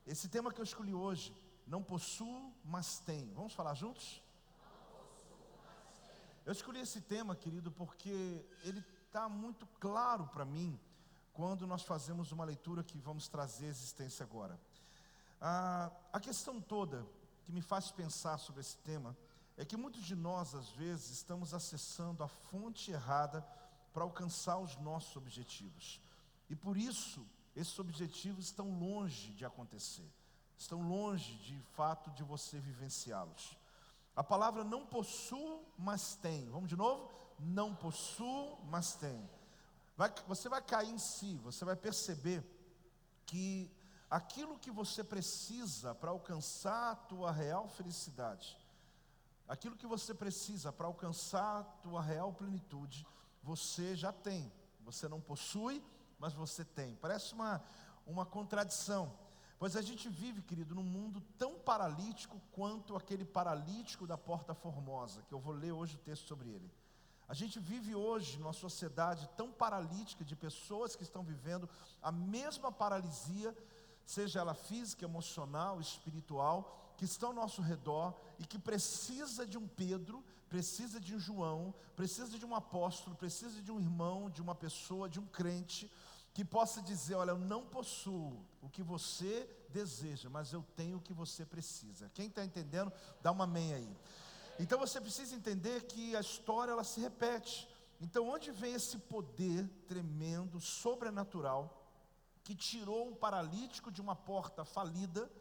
Esse tema que eu escolhi hoje, não possuo, mas tenho. Vamos falar juntos? Eu escolhi esse tema, querido, porque ele está muito claro para mim quando nós fazemos uma leitura que vamos trazer à existência agora. A questão toda que me faz pensar sobre esse tema é que muitos de nós, às vezes, estamos acessando a fonte errada para alcançar os nossos objetivos. E por isso, esses objetivos estão longe de acontecer. Estão longe, de fato, de você vivenciá-los. A palavra não possuo, mas tenho. Vamos de novo? Não possuo, mas tenho. Você vai cair em si, você vai perceber que aquilo que você precisa para alcançar a tua real felicidade, aquilo que você precisa para alcançar a tua real plenitude, você já tem. Você não possui, mas você tem. Parece uma contradição. Pois a gente vive, querido, num mundo tão paralítico quanto aquele paralítico da Porta Formosa, que eu vou ler hoje o texto sobre ele. A gente vive hoje numa sociedade tão paralítica de pessoas que estão vivendo a mesma paralisia, seja ela física, emocional, espiritual, que estão ao nosso redor e que precisa de um Pedro, precisa de um João, precisa de um apóstolo, precisa de um irmão, de uma pessoa, de um crente, que possa dizer: olha, eu não possuo o que você deseja, mas eu tenho o que você precisa. Quem está entendendo, dá uma amém aí. Então você precisa entender que a história ela se repete. Então onde vem esse poder tremendo, sobrenatural, que tirou um paralítico de uma porta falida,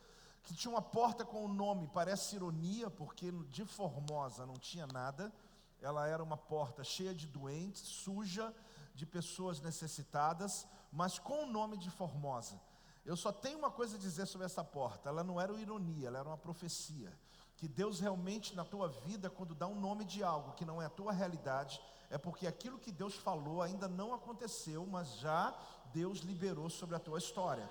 que tinha uma porta com o nome, parece ironia, porque de Formosa não tinha nada, ela era uma porta cheia de doentes, suja, de pessoas necessitadas, mas com o nome de Formosa. Eu só tenho uma coisa a dizer sobre essa porta: ela não era uma ironia, ela era uma profecia. Que Deus realmente na tua vida, quando dá um nome de algo que não é a tua realidade, é porque aquilo que Deus falou ainda não aconteceu, mas já Deus liberou sobre a tua história.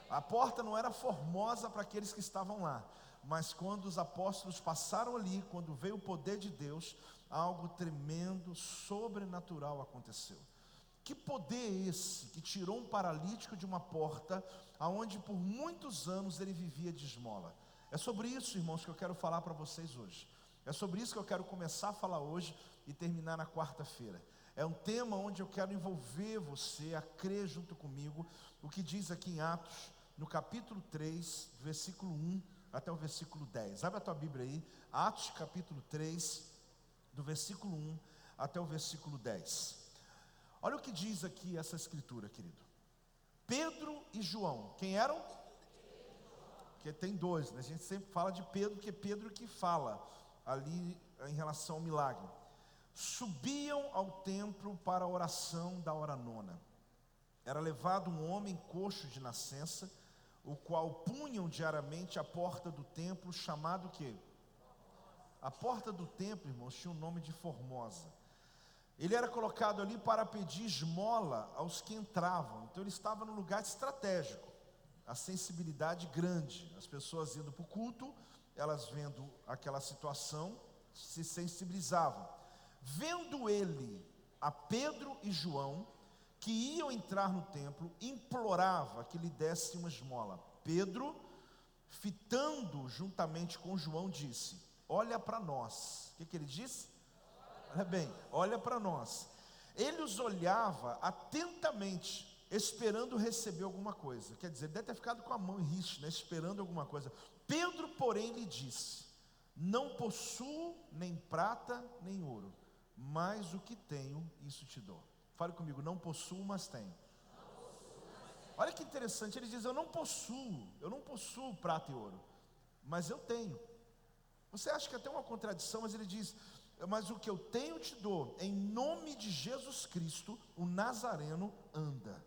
A porta não era formosa para aqueles que estavam lá, mas quando os apóstolos passaram ali, quando veio o poder de Deus, algo tremendo, sobrenatural aconteceu. Que poder é esse que tirou um paralítico de uma porta aonde por muitos anos ele vivia de esmola? É sobre isso, irmãos, que eu quero falar para vocês hoje. É sobre isso que eu quero começar a falar hoje e terminar na quarta-feira. É um tema onde eu quero envolver você a crer junto comigo o que diz aqui em Atos, no capítulo 3, versículo 1 até o versículo 10. Abre a tua Bíblia aí, Atos capítulo 3, do versículo 1 até o versículo 10. Olha o que diz aqui essa escritura, querido. Pedro e João, quem eram? Porque tem dois, né? A gente sempre fala de Pedro, porque é Pedro que fala ali em relação ao milagre. Subiam ao templo para a oração da hora nona. Era levado um homem coxo de nascença, o qual punham diariamente à porta do templo, chamado o quê? A porta do templo, irmãos, tinha o nome de Formosa. Ele era colocado ali para pedir esmola aos que entravam. Então ele estava num lugar estratégico. A sensibilidade grande, as pessoas indo para o culto, elas vendo aquela situação, se sensibilizavam. Vendo ele a Pedro e João, que iam entrar no templo, implorava que lhe desse uma esmola. Pedro, fitando juntamente com João, disse: olha para nós. O que ele disse? Olha bem, olha para nós. Ele os olhava atentamente, esperando receber alguma coisa. Quer dizer, ele deve ter ficado com a mão em risco, né, esperando alguma coisa. Pedro, porém, lhe disse: não possuo nem prata nem ouro, mas o que tenho, isso te dou. Fale comigo: não possuo, mas tenho. Olha que interessante, ele diz: eu não possuo prata e ouro, mas eu tenho. Você acha que é até uma contradição, mas ele diz: mas o que eu tenho te dou, em nome de Jesus Cristo, o Nazareno, anda.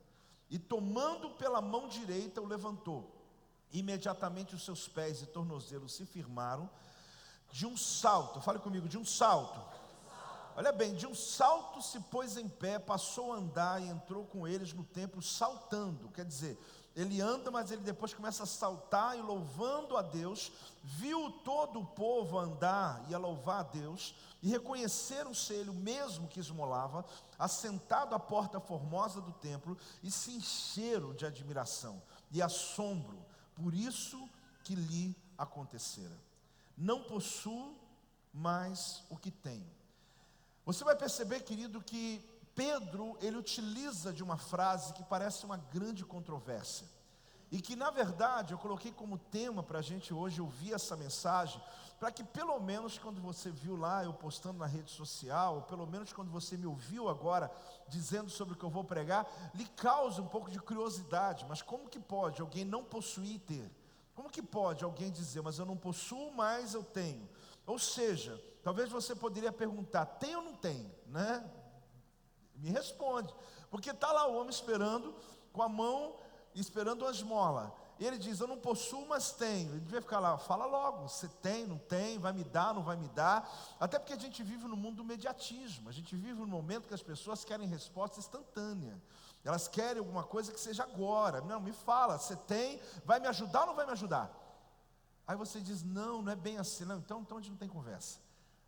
E tomando pela mão direita o levantou. Imediatamente os seus pés e tornozelos se firmaram. De um salto, fale comigo, de um salto. Olha bem, de um salto se pôs em pé, passou a andar e entrou com eles no templo saltando. Quer dizer, ele anda, mas ele depois começa a saltar e louvando a Deus. Viu todo o povo andar e a louvar a Deus, e reconheceram-se ele, o mesmo que esmolava, assentado à porta formosa do templo, e se encheram de admiração e assombro por isso que lhe acontecera. Não possuo mais o que tenho. Você vai perceber, querido, que Pedro, ele utiliza de uma frase que parece uma grande controvérsia. E que, na verdade, eu coloquei como tema para a gente hoje ouvir essa mensagem, para que pelo menos quando você viu lá eu postando na rede social, ou pelo menos quando você me ouviu agora dizendo sobre o que eu vou pregar, lhe cause um pouco de curiosidade. Mas como que pode alguém não possuir e ter? Como que pode alguém dizer, mas eu não possuo, mas eu tenho? Ou seja, talvez você poderia perguntar, tem ou não tem, né? Me responde, porque está lá o homem esperando, com a mão, esperando a esmola. E ele diz, eu não possuo, mas tenho. Ele devia ficar lá, fala logo, você tem, não tem, vai me dar, não vai me dar. Até porque a gente vive no mundo do mediatismo. A gente vive no momento que as pessoas querem resposta instantânea. Elas querem alguma coisa que seja agora. Não, me fala, você tem, vai me ajudar ou não vai me ajudar? Aí você diz, não, não é bem assim. Não, então a gente não tem conversa.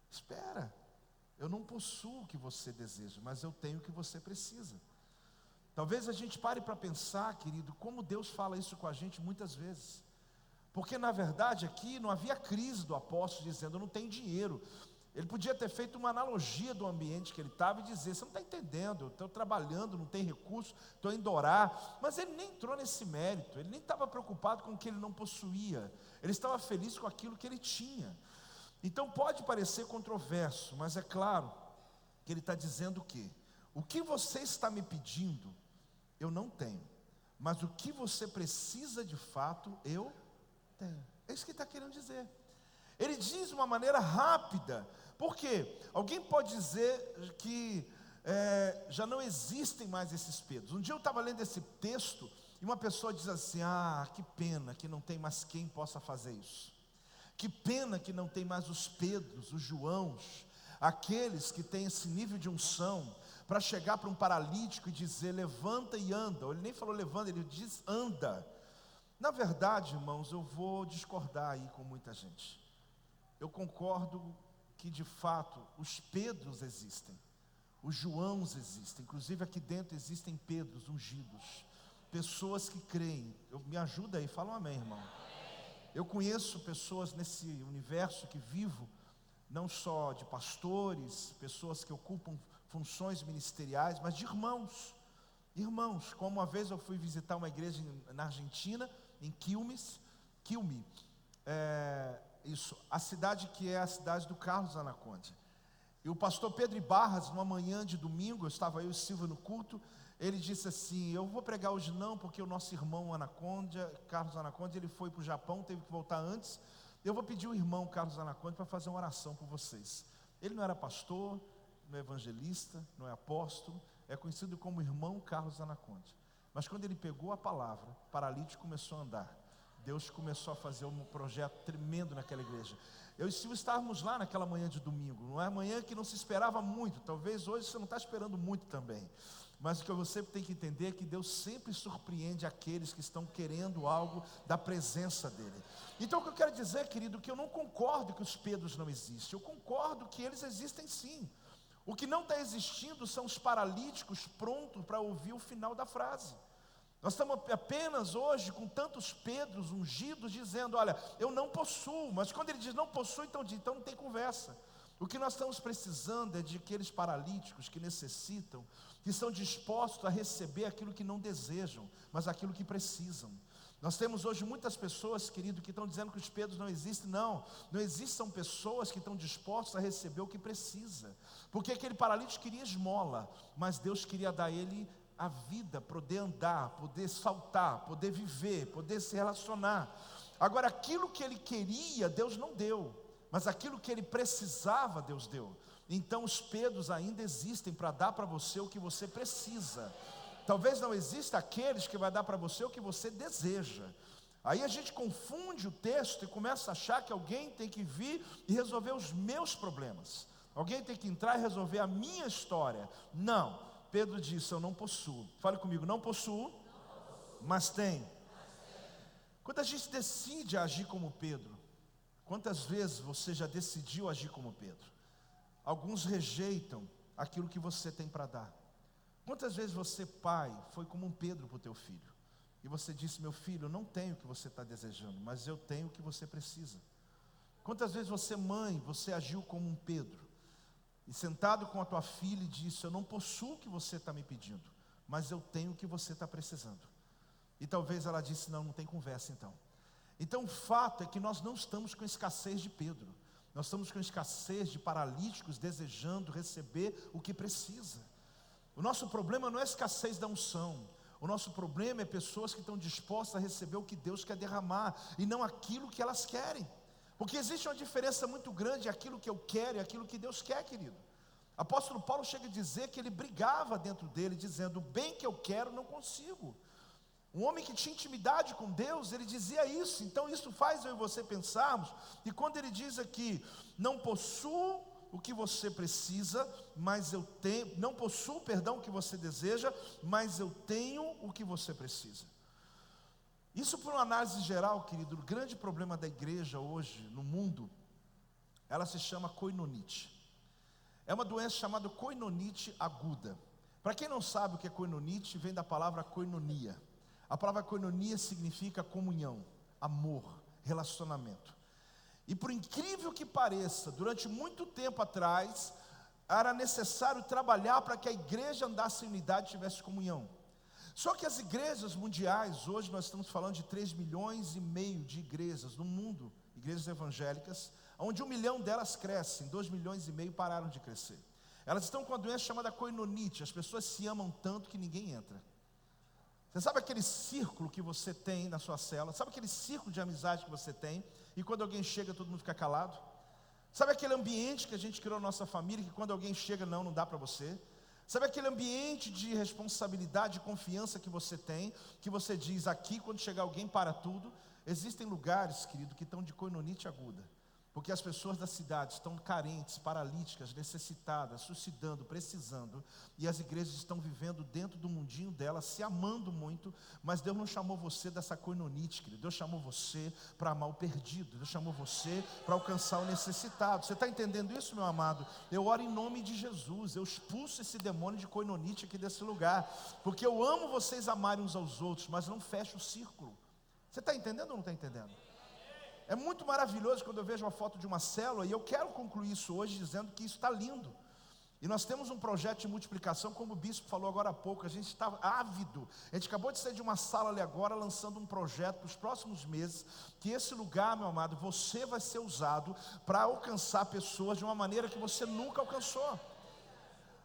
Espera, eu não possuo o que você deseja, mas eu tenho o que você precisa. Talvez a gente pare para pensar, querido, como Deus fala isso com a gente muitas vezes. Porque na verdade aqui não havia crise do apóstolo dizendo, eu não tenho dinheiro. Ele podia ter feito uma analogia do ambiente que ele estava e dizer, você não está entendendo, eu estou trabalhando, não tem recurso, estou indo orar. Mas ele nem entrou nesse mérito, ele nem estava preocupado com o que ele não possuía. Ele estava feliz com aquilo que ele tinha. Então pode parecer controverso, mas é claro que ele está dizendo o quê? O que você está me pedindo, eu não tenho, mas o que você precisa de fato, eu tenho. É isso que ele está querendo dizer. Ele diz de uma maneira rápida. Por quê? Alguém pode dizer que já não existem mais esses Pedros. Um dia eu estava lendo esse texto e uma pessoa diz assim, que pena que não tem mais quem possa fazer isso. Que pena que não tem mais os Pedros, os Joãos, aqueles que têm esse nível de unção, para chegar para um paralítico e dizer, levanta e anda. Ele nem falou levanta, ele diz anda. Na verdade, irmãos, eu vou discordar aí com muita gente. Eu concordo que de fato os Pedros existem, os Joãos existem, inclusive aqui dentro existem Pedros ungidos, pessoas que creem. Me ajuda aí, fala um amém, irmão. Eu conheço pessoas nesse universo que vivo, não só de pastores, pessoas que ocupam funções ministeriais, mas de irmãos, como uma vez eu fui visitar uma igreja na Argentina, em Quilmes, a cidade que é a cidade do Carlos Anaconda, e o pastor Pedro Ibarras, numa manhã de domingo, eu estava eu e Silvio no culto, ele disse assim, eu vou pregar hoje não, porque o nosso irmão Carlos Anaconda, ele foi para o Japão, teve que voltar antes, eu vou pedir o irmão Carlos Anaconda para fazer uma oração por vocês. Ele não era pastor, não é evangelista, não é apóstolo, é conhecido como irmão Carlos Anaconda. Mas quando ele pegou a palavra, o paralítico começou a andar. Deus começou a fazer um projeto tremendo naquela igreja. Eu e Silvio estávamos lá naquela manhã de domingo, não é manhã que não se esperava muito, talvez hoje você não está esperando muito também. Mas o que você tem que entender é que Deus sempre surpreende aqueles que estão querendo algo da presença dEle. Então o que eu quero dizer, querido, que eu não concordo que os Pedros não existem, eu concordo que eles existem sim. O que não está existindo são os paralíticos prontos para ouvir o final da frase. Nós estamos apenas hoje com tantos Pedros ungidos dizendo, olha, eu não possuo, mas quando ele diz não possuo, então não tem conversa. O que nós estamos precisando é de aqueles paralíticos que necessitam, que estão dispostos a receber aquilo que não desejam, mas aquilo que precisam. Nós temos hoje muitas pessoas, querido, que estão dizendo que os Pedros não existem. Não existem, são pessoas que estão dispostas a receber o que precisa. Porque aquele paralítico queria esmola, mas Deus queria dar a ele a vida, poder andar, poder saltar, poder viver, poder se relacionar. Agora aquilo que ele queria, Deus não deu, mas aquilo que ele precisava, Deus deu. Então os Pedros ainda existem para dar para você o que você precisa. Talvez não exista aqueles que vai dar para você o que você deseja. Aí a gente confunde o texto e começa a achar que alguém tem que vir e resolver os meus problemas. Alguém tem que entrar e resolver a minha história. Não, Pedro disse, eu não possuo. Fale comigo, não possuo, mas tenho. Quando a gente decide agir como Pedro, quantas vezes você já decidiu agir como Pedro? Alguns rejeitam aquilo que você tem para dar. Quantas vezes você, pai, foi como um Pedro para o teu filho? E você disse: meu filho, eu não tenho o que você está desejando, mas eu tenho o que você precisa. Quantas vezes você, mãe, você agiu como um Pedro, e sentado com a tua filha e disse: eu não possuo o que você está me pedindo, mas eu tenho o que você está precisando. E talvez ela disse: não tem conversa então. Então o fato é que nós não estamos com escassez de Pedro, nós estamos com escassez de paralíticos desejando receber o que precisa. O nosso problema não é a escassez da unção, o nosso problema é pessoas que estão dispostas a receber o que Deus quer derramar, e não aquilo que elas querem. Porque existe uma diferença muito grande, aquilo que eu quero e aquilo que Deus quer, querido. Apóstolo Paulo chega a dizer que ele brigava dentro dele, dizendo: o bem que eu quero não consigo. Um homem que tinha intimidade com Deus, ele dizia isso. Então isso faz eu e você pensarmos, e quando ele diz aqui: não possuo o que você precisa, mas eu tenho, não possuo, perdão, o que você deseja, mas eu tenho o que você precisa. Isso, por uma análise geral, querido, o grande problema da igreja hoje no mundo, ela se chama koinonite. É uma doença chamada koinonite aguda. Para quem não sabe o que é koinonite, vem da palavra koinonia. A palavra koinonia significa comunhão, amor, relacionamento. E por incrível que pareça, durante muito tempo atrás, era necessário trabalhar para que a igreja andasse em unidade e tivesse comunhão. Só que as igrejas mundiais, hoje nós estamos falando de 3,5 milhões de igrejas no mundo, igrejas evangélicas, onde 1 milhão delas crescem, 2,5 milhões pararam de crescer. Elas estão com uma doença chamada koinonite, as pessoas se amam tanto que ninguém entra. Você sabe aquele círculo que você tem na sua célula? Sabe aquele círculo de amizade que você tem? E quando alguém chega, todo mundo fica calado? Sabe aquele ambiente que a gente criou na nossa família, que quando alguém chega, não dá para você? Sabe aquele ambiente de responsabilidade e confiança que você tem, que você diz: aqui quando chegar alguém para tudo? Existem lugares, querido, que estão de koinonite aguda, porque as pessoas da cidade estão carentes, paralíticas, necessitadas, suicidando, precisando, e as igrejas estão vivendo dentro do mundinho delas, se amando muito, mas Deus não chamou você dessa koinonite, querido. Deus chamou você para amar o perdido, Deus chamou você para alcançar o necessitado. Você está entendendo isso, meu amado? Eu oro em nome de Jesus, eu expulso esse demônio de koinonite aqui desse lugar, porque eu amo vocês amarem uns aos outros, mas não fecho o círculo. Você está entendendo ou não está entendendo? É muito maravilhoso quando eu vejo uma foto de uma célula, e eu quero concluir isso hoje dizendo que isso está lindo. E nós temos um projeto de multiplicação, como o bispo falou agora há pouco, a gente está ávido. A gente acabou de sair de uma sala ali agora, lançando um projeto para os próximos meses, que esse lugar, meu amado, você vai ser usado para alcançar pessoas de uma maneira que você nunca alcançou.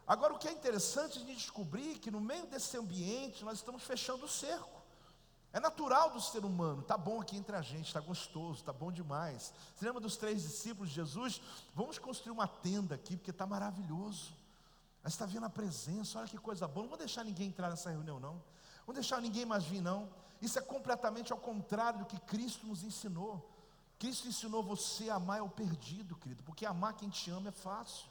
Agora, o que é interessante a gente descobrir que no meio desse ambiente, nós estamos fechando o cerco. É natural do ser humano, está bom aqui entre a gente, está gostoso, está bom demais. Você lembra dos 3 discípulos de Jesus? Vamos construir uma tenda aqui, porque está maravilhoso. Mas está vendo a presença, olha que coisa boa. Não vou deixar ninguém entrar nessa reunião não, não vou deixar ninguém mais vir não. Isso é completamente ao contrário do que Cristo nos ensinou. Cristo ensinou você a amar o perdido, querido, porque amar quem te ama é fácil.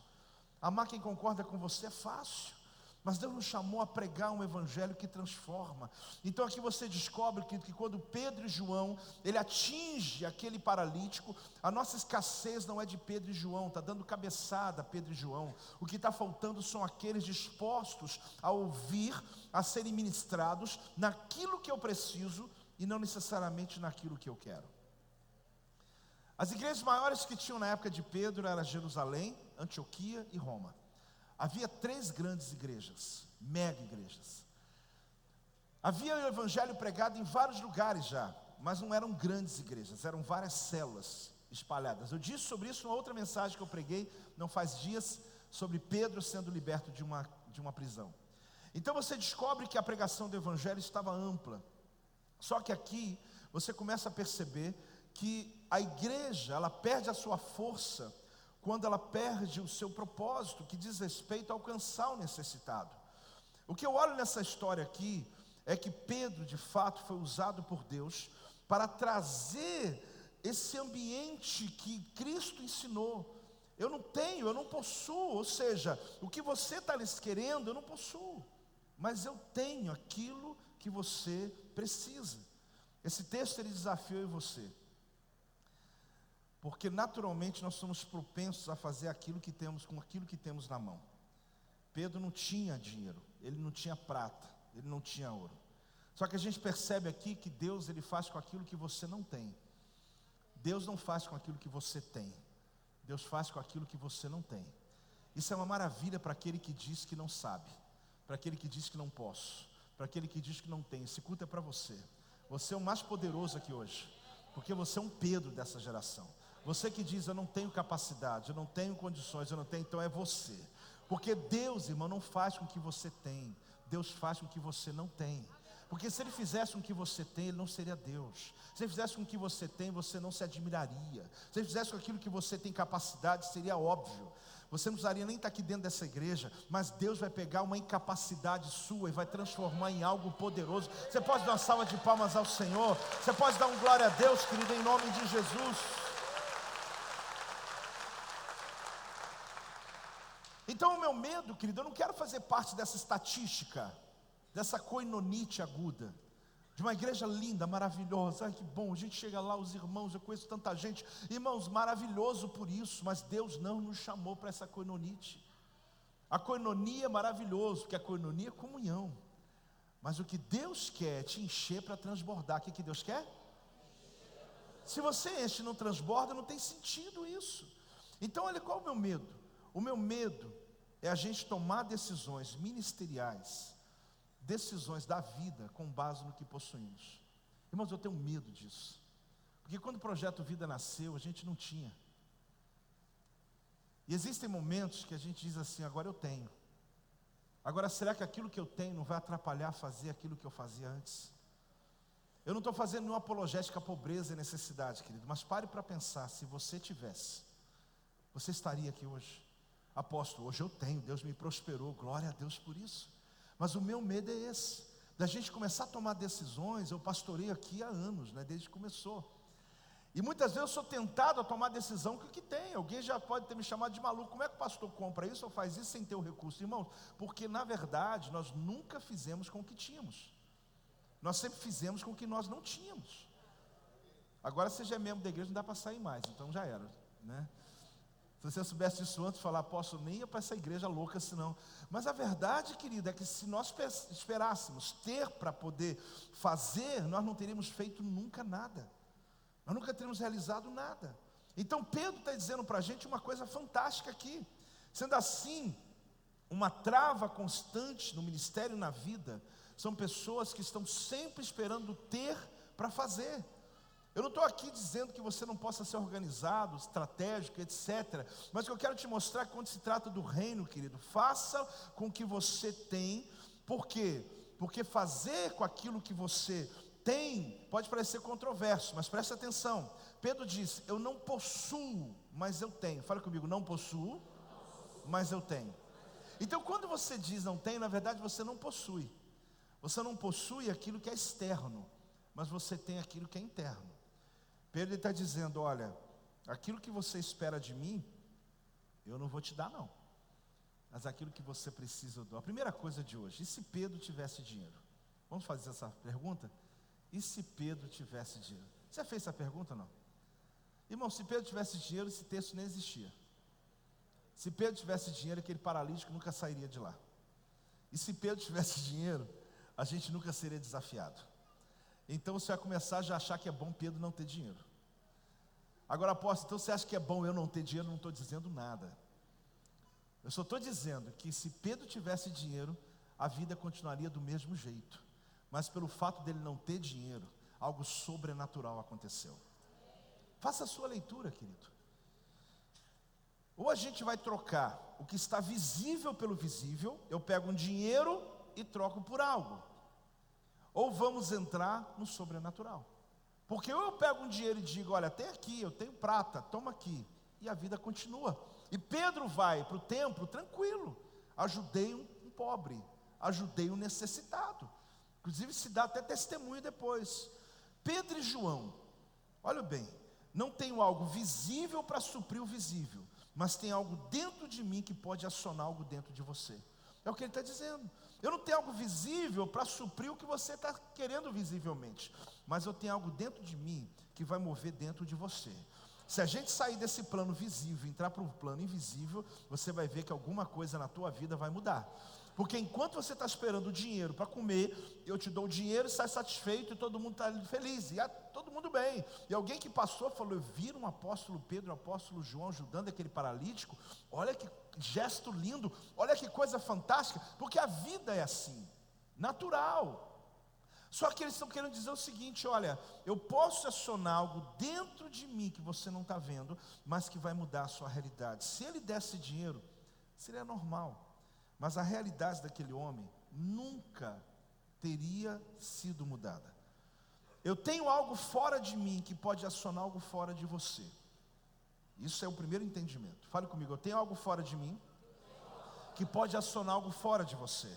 Amar quem concorda com você é fácil. Mas Deus nos chamou a pregar um evangelho que transforma. Então aqui você descobre que quando Pedro e João, ele atinge aquele paralítico, a nossa escassez não é de Pedro e João, está dando cabeçada a Pedro e João. O que está faltando são aqueles dispostos a ouvir, a serem ministrados naquilo que eu preciso e não necessariamente naquilo que eu quero. As igrejas maiores que tinham na época de Pedro eram Jerusalém, Antioquia e Roma. Havia 3 grandes igrejas, mega igrejas. Havia o evangelho pregado em vários lugares já, mas não eram grandes igrejas, eram várias células espalhadas. Eu disse sobre isso uma outra mensagem que eu preguei não faz dias, sobre Pedro sendo liberto de uma prisão. Então você descobre que a pregação do evangelho estava ampla. Só que aqui você começa a perceber que a igreja, ela perde a sua força quando ela perde o seu propósito, que diz respeito a alcançar o necessitado. O que eu olho nessa história aqui, é que Pedro de fato foi usado por Deus, para trazer esse ambiente que Cristo ensinou. Eu não tenho, eu não possuo, ou seja, o que você está querendo, eu não possuo, mas eu tenho aquilo que você precisa. Esse texto ele desafia eu e você, porque naturalmente nós somos propensos a fazer aquilo que temos com aquilo que temos na mão. Pedro não tinha dinheiro, ele não tinha prata, ele não tinha ouro. Só que a gente percebe aqui que Deus, Ele faz com aquilo que você não tem. Deus não faz com aquilo que você tem. Deus faz com aquilo que você não tem. Isso é uma maravilha para aquele que diz que não sabe, para aquele que diz que não posso, para aquele que diz que não tem. Esse culto é para você. Você é o mais poderoso aqui hoje, porque você é um Pedro dessa geração. Você que diz, eu não tenho capacidade, eu não tenho condições, eu não tenho, então é você. Porque Deus, irmão, não faz com o que você tem, Deus faz com o que você não tem. Porque se Ele fizesse com o que você tem, Ele não seria Deus. Se Ele fizesse com o que você tem, você não se admiraria. Se Ele fizesse com aquilo que você tem capacidade, seria óbvio. Você não precisaria nem estar aqui dentro dessa igreja, mas Deus vai pegar uma incapacidade sua e vai transformar em algo poderoso. Você pode dar uma salva de palmas ao Senhor? Você pode dar um glória a Deus, querido, em nome de Jesus. Então o meu medo, querido, eu não quero fazer parte dessa estatística, dessa coinonite aguda, de uma igreja linda, maravilhosa. Ai, que bom, a gente chega lá, os irmãos, eu conheço tanta gente, irmãos, maravilhoso por isso, mas Deus não nos chamou para essa coinonite. A coinonia é maravilhoso, porque a coinonia é comunhão, mas o que Deus quer é te encher para transbordar. O que Deus quer? Se você enche e não transborda, não tem sentido isso. Então olha, qual é o meu medo? O meu medo é a gente tomar decisões ministeriais, decisões da vida com base no que possuímos. Irmãos, eu tenho medo disso, porque quando o Projeto Vida nasceu, a gente não tinha. E existem momentos que a gente diz assim, agora eu tenho. Agora será que aquilo que eu tenho não vai atrapalhar a fazer aquilo que eu fazia antes? Eu não estou fazendo nenhuma apologética à pobreza e necessidade, querido, mas pare para pensar, se você tivesse, você estaria aqui hoje? Apóstolo, hoje eu tenho, Deus me prosperou, glória a Deus por isso. Mas o meu medo é esse, da gente começar a tomar decisões. Eu pastorei aqui há anos, desde que começou. E muitas vezes eu sou tentado a tomar decisão com o que tem. Alguém já pode ter me chamado de maluco. Como é que o pastor compra isso ou faz isso sem ter o recurso? Irmãos, porque na verdade nós nunca fizemos com o que tínhamos. Nós sempre fizemos com o que nós não tínhamos. Agora você já é membro da igreja, não dá para sair mais, então já era, Se você soubesse disso antes, falar, apóstolo, nem ia para essa igreja louca senão. Mas a verdade, querido, é que se nós esperássemos ter para poder fazer, nós não teríamos feito nunca nada. Nós nunca teríamos realizado nada. Então Pedro está dizendo para a gente uma coisa fantástica aqui. Sendo assim, uma trava constante no ministério e na vida, são pessoas que estão sempre esperando ter para fazer. Eu não estou aqui dizendo que você não possa ser organizado, estratégico, etc. Mas o que eu quero te mostrar é que quando se trata do reino, querido, faça com o que você tem. Por quê? Porque fazer com aquilo que você tem pode parecer controverso, mas preste atenção. Pedro diz, eu não possuo, mas eu tenho. Fala comigo, não possuo, mas eu tenho. Então quando você diz não tenho, na verdade você não possui. Você não possui aquilo que é externo, mas você tem aquilo que é interno. Pedro está dizendo, olha, aquilo que você espera de mim, eu não vou te dar não, mas aquilo que você precisa eu dou. A primeira coisa de hoje, e se Pedro tivesse dinheiro? Vamos fazer essa pergunta? E se Pedro tivesse dinheiro? Você fez essa pergunta ou não? Irmão, se Pedro tivesse dinheiro, esse texto nem existia. Se Pedro tivesse dinheiro, aquele paralítico nunca sairia de lá. E se Pedro tivesse dinheiro, a gente nunca seria desafiado. Então você vai começar já a achar que é bom Pedro não ter dinheiro. Agora, apóstolo, então você acha que é bom eu não ter dinheiro? Não estou dizendo nada. Eu só estou dizendo que se Pedro tivesse dinheiro, a vida continuaria do mesmo jeito. Mas pelo fato dele não ter dinheiro, algo sobrenatural aconteceu. Faça a sua leitura, querido. Ou a gente vai trocar o que está visível pelo visível, eu pego um dinheiro e troco por algo. Ou vamos entrar no sobrenatural. Porque ou eu pego um dinheiro e digo, olha, tem aqui, eu tenho prata, toma aqui. E a vida continua. E Pedro vai para o templo tranquilo. Ajudei um pobre, ajudei um necessitado. Inclusive se dá até testemunho depois. Pedro e João, olha bem, não tenho algo visível para suprir o visível, mas tem algo dentro de mim que pode acionar algo dentro de você. É o que ele está dizendo. Eu não tenho algo visível para suprir o que você está querendo visivelmente, mas eu tenho algo dentro de mim que vai mover dentro de você. Se a gente sair desse plano visível e entrar para um plano invisível, você vai ver que alguma coisa na tua vida vai mudar. Porque enquanto você está esperando o dinheiro para comer, eu te dou o dinheiro e sai satisfeito e todo mundo está feliz, e todo mundo bem. E alguém que passou falou: eu vi um apóstolo Pedro, o apóstolo João ajudando aquele paralítico. Olha que gesto lindo, olha que coisa fantástica. Porque a vida é assim, natural. Só que eles estão querendo dizer o seguinte: olha, eu posso acionar algo dentro de mim que você não está vendo, mas que vai mudar a sua realidade. Se ele desse dinheiro, seria normal. Mas a realidade daquele homem nunca teria sido mudada. Eu tenho algo fora de mim que pode acionar algo fora de você. Isso é o primeiro entendimento. Fale comigo: eu tenho algo fora de mim que pode acionar algo fora de você.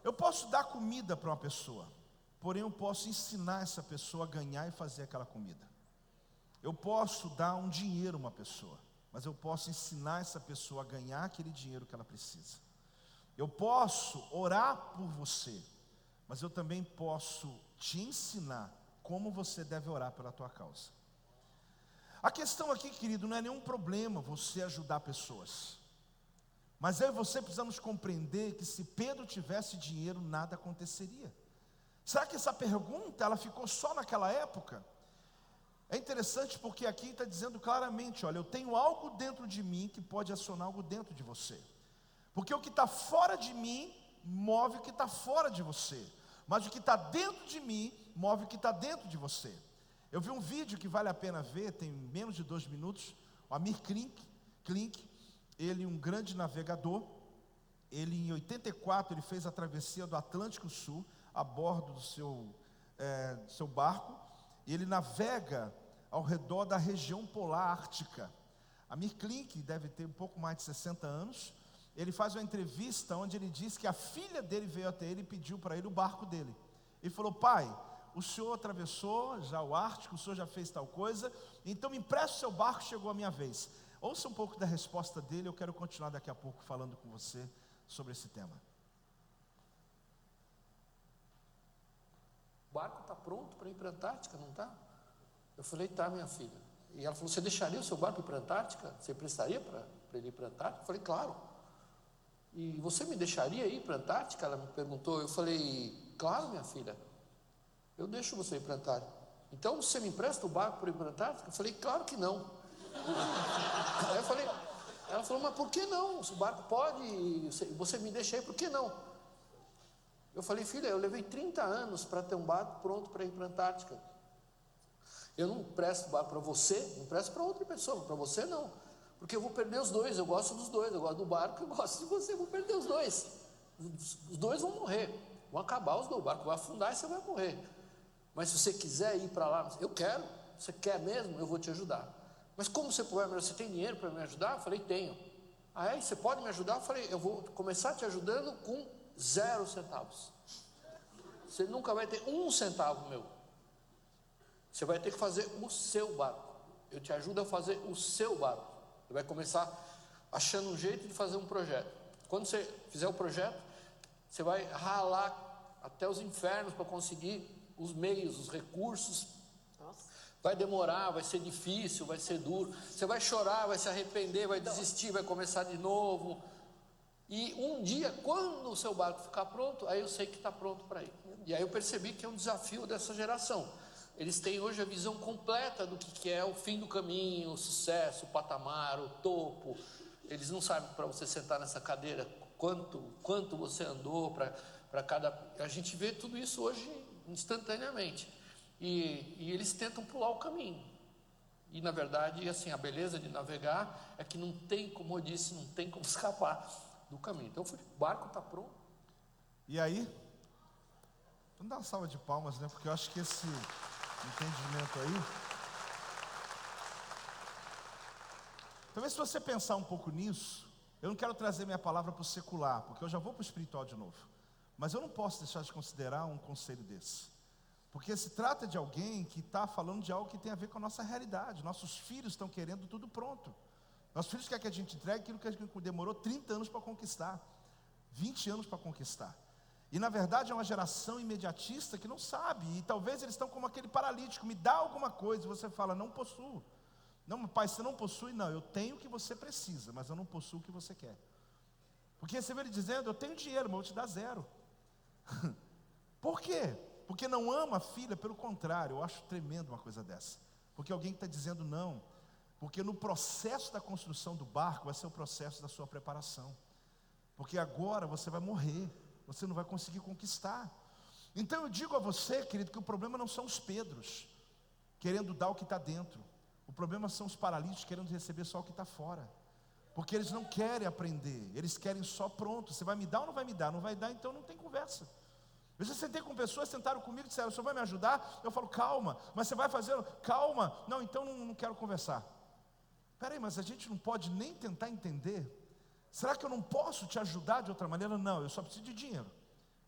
Eu posso dar comida para uma pessoa, porém eu posso ensinar essa pessoa a ganhar e fazer aquela comida. Eu posso dar um dinheiro a uma pessoa, mas eu posso ensinar essa pessoa a ganhar aquele dinheiro que ela precisa. Eu posso orar por você, mas eu também posso te ensinar como você deve orar pela tua causa. A questão aqui, querido, não é nenhum problema você ajudar pessoas. Mas eu e você precisamos compreender que se Pedro tivesse dinheiro, nada aconteceria. Será que essa pergunta, ela ficou só naquela época? É interessante porque aqui está dizendo claramente: olha, eu tenho algo dentro de mim que pode acionar algo dentro de você. Porque o que está fora de mim, move o que está fora de você. Mas o que está dentro de mim, move o que está dentro de você. Eu vi um vídeo que vale a pena ver, tem menos de 2 minutos. O Amir Klink, ele um grande navegador. Ele em 84, ele fez a travessia do Atlântico Sul, a bordo do seu barco. E ele navega ao redor da região polar ártica. Amir Klink deve ter um pouco mais de 60 anos. Ele faz uma entrevista onde ele diz que a filha dele veio até ele e pediu para ele o barco dele. Ele falou: pai, o senhor atravessou já o Ártico, o senhor já fez tal coisa, então me empresta o seu barco, chegou a minha vez. Ouça um pouco da resposta dele, eu quero continuar daqui a pouco falando com você sobre esse tema. O barco está pronto para ir para a Antártica, não está? Eu falei: tá, minha filha. E ela falou: você deixaria o seu barco ir para a Antártica? Você prestaria para ele ir para a Antártica? Eu falei: claro. E você me deixaria ir para a Antártica? Ela me perguntou. Eu falei: claro, minha filha, eu deixo você ir para a Antártica. Então você me empresta o barco para ir para a Antártica? Eu falei: claro que não. Aí eu falei, ela falou: mas por que não? O barco pode, você me deixa aí, por que não? Eu falei: filha, eu levei 30 anos para ter um barco pronto para ir para a Antártica. Eu não presto o barco para você, não presto para outra pessoa, para você não, porque eu vou perder os dois. Eu gosto dos dois, eu gosto do barco, eu gosto de você, eu vou perder os dois. Os dois vão morrer, vão acabar os dois, o barco vai afundar e você vai morrer. Mas se você quiser ir para lá, eu quero. Você quer mesmo? Eu vou te ajudar. Mas como você pode? Você tem dinheiro para me ajudar? Eu falei: tenho. Aí você pode me ajudar? Eu falei: eu vou começar te ajudando com 0 centavos. Você nunca vai ter 1 centavo meu. Você vai ter que fazer o seu barco. Eu te ajudo a fazer o seu barco. Você vai começar achando um jeito de fazer um projeto. Quando você fizer o projeto, você vai ralar até os infernos para conseguir os meios, os recursos. Vai demorar, vai ser difícil, vai ser duro. Você vai chorar, vai se arrepender, vai desistir, vai começar de novo. E um dia, quando o seu barco ficar pronto, aí eu sei que está pronto para ir. E aí eu percebi que é um desafio dessa geração. Eles têm hoje a visão completa do que é o fim do caminho, o sucesso, o patamar, o topo. Eles não sabem, para você sentar nessa cadeira, quanto você andou para cada... A gente vê tudo isso hoje instantaneamente. E eles tentam pular o caminho. E na verdade, assim, a beleza de navegar é que não tem, como eu disse, não tem como escapar do caminho. Então o barco está pronto. E aí? Vamos dar uma salva de palmas, né? Porque eu acho que esse entendimento aí... Talvez se você pensar um pouco nisso, eu não quero trazer minha palavra para o secular, porque eu já vou para o espiritual de novo. Mas eu não posso deixar de considerar um conselho desse. Porque se trata de alguém que está falando de algo que tem a ver com a nossa realidade. Nossos filhos estão querendo tudo pronto. Nossos filhos querem que a gente entregue aquilo que a gente demorou 30 anos para conquistar, 20 anos para conquistar. E na verdade é uma geração imediatista que não sabe. E talvez eles estão como aquele paralítico: me dá alguma coisa. E você fala: não possuo. Não, pai, você não possui? Não, eu tenho o que você precisa, mas eu não possuo o que você quer. Porque você vê ele dizendo, eu tenho dinheiro, mas eu vou te dar 0. Por quê? Porque não ama a filha, pelo contrário, eu acho tremendo uma coisa dessa. Porque alguém que está dizendo não, porque no processo da construção do barco vai ser o processo da sua preparação. Porque agora você vai morrer, você não vai conseguir conquistar. Então eu digo a você, querido, que o problema não são os Pedros querendo dar o que está dentro. O problema são os paralíticos querendo receber só o que está fora. Porque eles não querem aprender, eles querem só pronto. Você vai me dar ou não vai me dar? Não vai dar, então não tem conversa. Eu já sentei com pessoas, sentaram comigo e disseram, o senhor vai me ajudar? Eu falo, calma, mas você vai fazer? Calma, não, então não quero conversar. Peraí, mas a gente não pode nem tentar entender? Será que eu não posso te ajudar de outra maneira? Não, eu só preciso de dinheiro,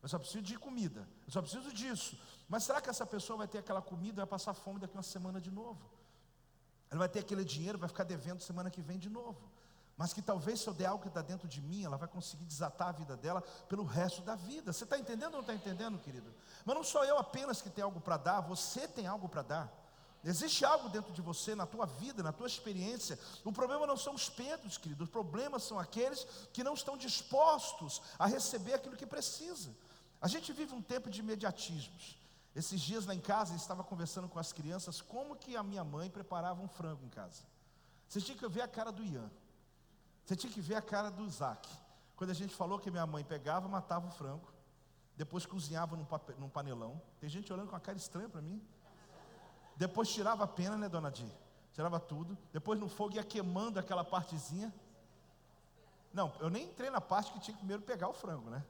eu só preciso de comida, eu só preciso disso. Mas será que essa pessoa vai ter aquela comida e vai passar fome daqui uma semana de novo? Ela vai ter aquele dinheiro, vai ficar devendo semana que vem de novo. Mas que talvez se eu der algo que está dentro de mim, ela vai conseguir desatar a vida dela pelo resto da vida. Você está entendendo ou não está entendendo, querido? Mas não sou eu apenas que tenho algo para dar, você tem algo para dar. Existe algo dentro de você, na tua vida, na tua experiência. O problema não são os Pedros, querido. Os problemas são aqueles que não estão dispostos a receber aquilo que precisa. A gente vive um tempo de imediatismos. Esses dias lá em casa, eu estava conversando com as crianças, como que a minha mãe preparava um frango em casa. Você tinha que ver a cara do Ian. Você tinha que ver a cara do Isaac. Quando a gente falou que minha mãe pegava, matava o frango, depois cozinhava num panelão. Tem gente olhando com uma cara estranha para mim. Depois tirava a pena, né, dona Di? Tirava tudo. Depois no fogo ia queimando aquela partezinha. Não, eu nem entrei na parte que tinha que primeiro pegar o frango, né?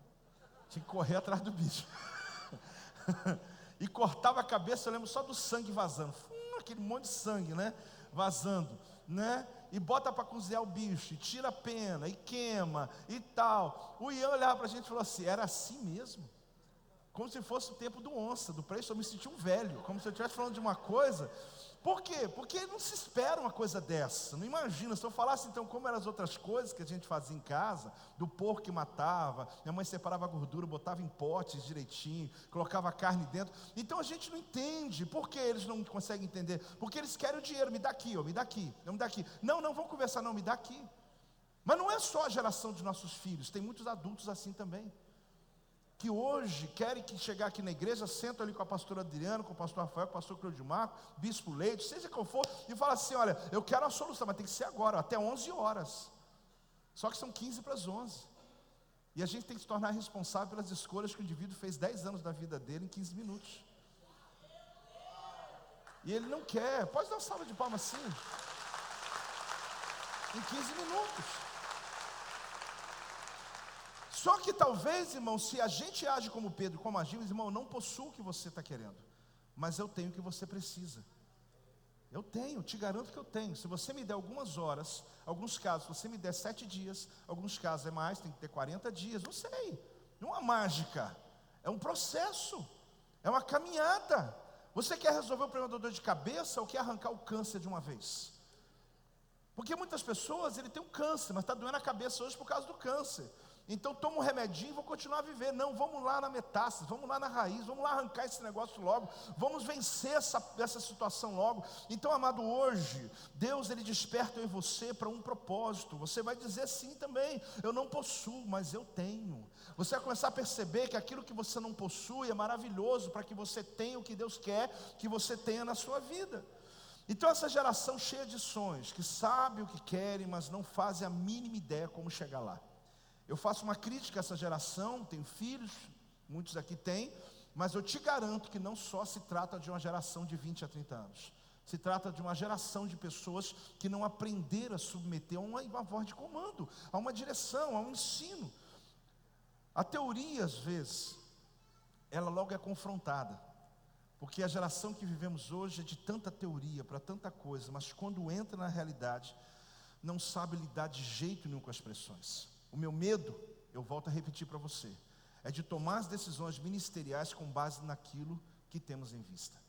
Tinha que correr atrás do bicho. E cortava a cabeça, eu lembro só do sangue vazando. Aquele monte de sangue, né? Vazando, né? E bota para cozinhar o bicho, e tira a pena, e queima, e tal. O Ian olhava para a gente e falou assim, era assim mesmo? Como se fosse o tempo do onça, do preço, eu me senti um velho, como se eu estivesse falando de uma coisa. Por quê? Porque não se espera uma coisa dessa, não imagina. Se eu falasse então como eram as outras coisas que a gente fazia em casa, do porco que matava, minha mãe separava a gordura, botava em potes direitinho, colocava a carne dentro. Então a gente não entende. Por que eles não conseguem entender? Porque eles querem o dinheiro, me dá aqui, me dá aqui, me dá aqui. Não, vamos conversar, não, me dá aqui. Mas não é só a geração de nossos filhos, tem muitos adultos assim também, que hoje querem que chegar aqui na igreja, sentam ali com a pastora Adriana, com o pastor Rafael, com o pastor Cláudio Marco, bispo Leite, seja qual for, e fala assim, olha, eu quero a solução, mas tem que ser agora, até 11 horas, só que são 15 para as 11, e a gente tem que se tornar responsável pelas escolhas que o indivíduo fez 10 anos da vida dele em 15 minutos, e ele não quer. Pode dar uma salva de palmas assim, em 15 minutos. Só que talvez, irmão, se a gente age como Pedro, como agiu, irmão, eu não possuo o que você está querendo, mas eu tenho o que você precisa. Eu tenho, te garanto que eu tenho. Se você me der algumas horas, alguns casos, se você me der 7 dias, alguns casos é mais, tem que ter 40 dias, não sei. Não é uma mágica, é um processo, é uma caminhada. Você quer resolver o problema da dor de cabeça ou quer arrancar o câncer de uma vez? Porque muitas pessoas, ele tem um câncer, mas está doendo a cabeça hoje por causa do câncer. Então toma um remedinho e vou continuar a viver. Não, vamos lá na metástase, vamos lá na raiz, vamos lá arrancar esse negócio logo, vamos vencer essa situação logo. Então, amado, hoje Deus, ele desperta eu e você para um propósito. Você vai dizer sim também, eu não possuo, mas eu tenho. Você vai começar a perceber que aquilo que você não possui é maravilhoso, para que você tenha o que Deus quer que você tenha na sua vida. Então essa geração cheia de sonhos, que sabe o que querem, mas não fazem a mínima ideia como chegar lá. Eu faço uma crítica a essa geração, tenho filhos, muitos aqui têm, mas eu te garanto que não só se trata de uma geração de 20 a 30 anos. Se trata de uma geração de pessoas que não aprenderam a submeter a uma voz de comando, a uma direção, a um ensino. A teoria, às vezes, ela logo é confrontada, porque a geração que vivemos hoje é de tanta teoria, para tanta coisa, mas quando entra na realidade, não sabe lidar de jeito nenhum com as pressões. O meu medo, eu volto a repetir para você, é de tomar as decisões ministeriais com base naquilo que temos em vista.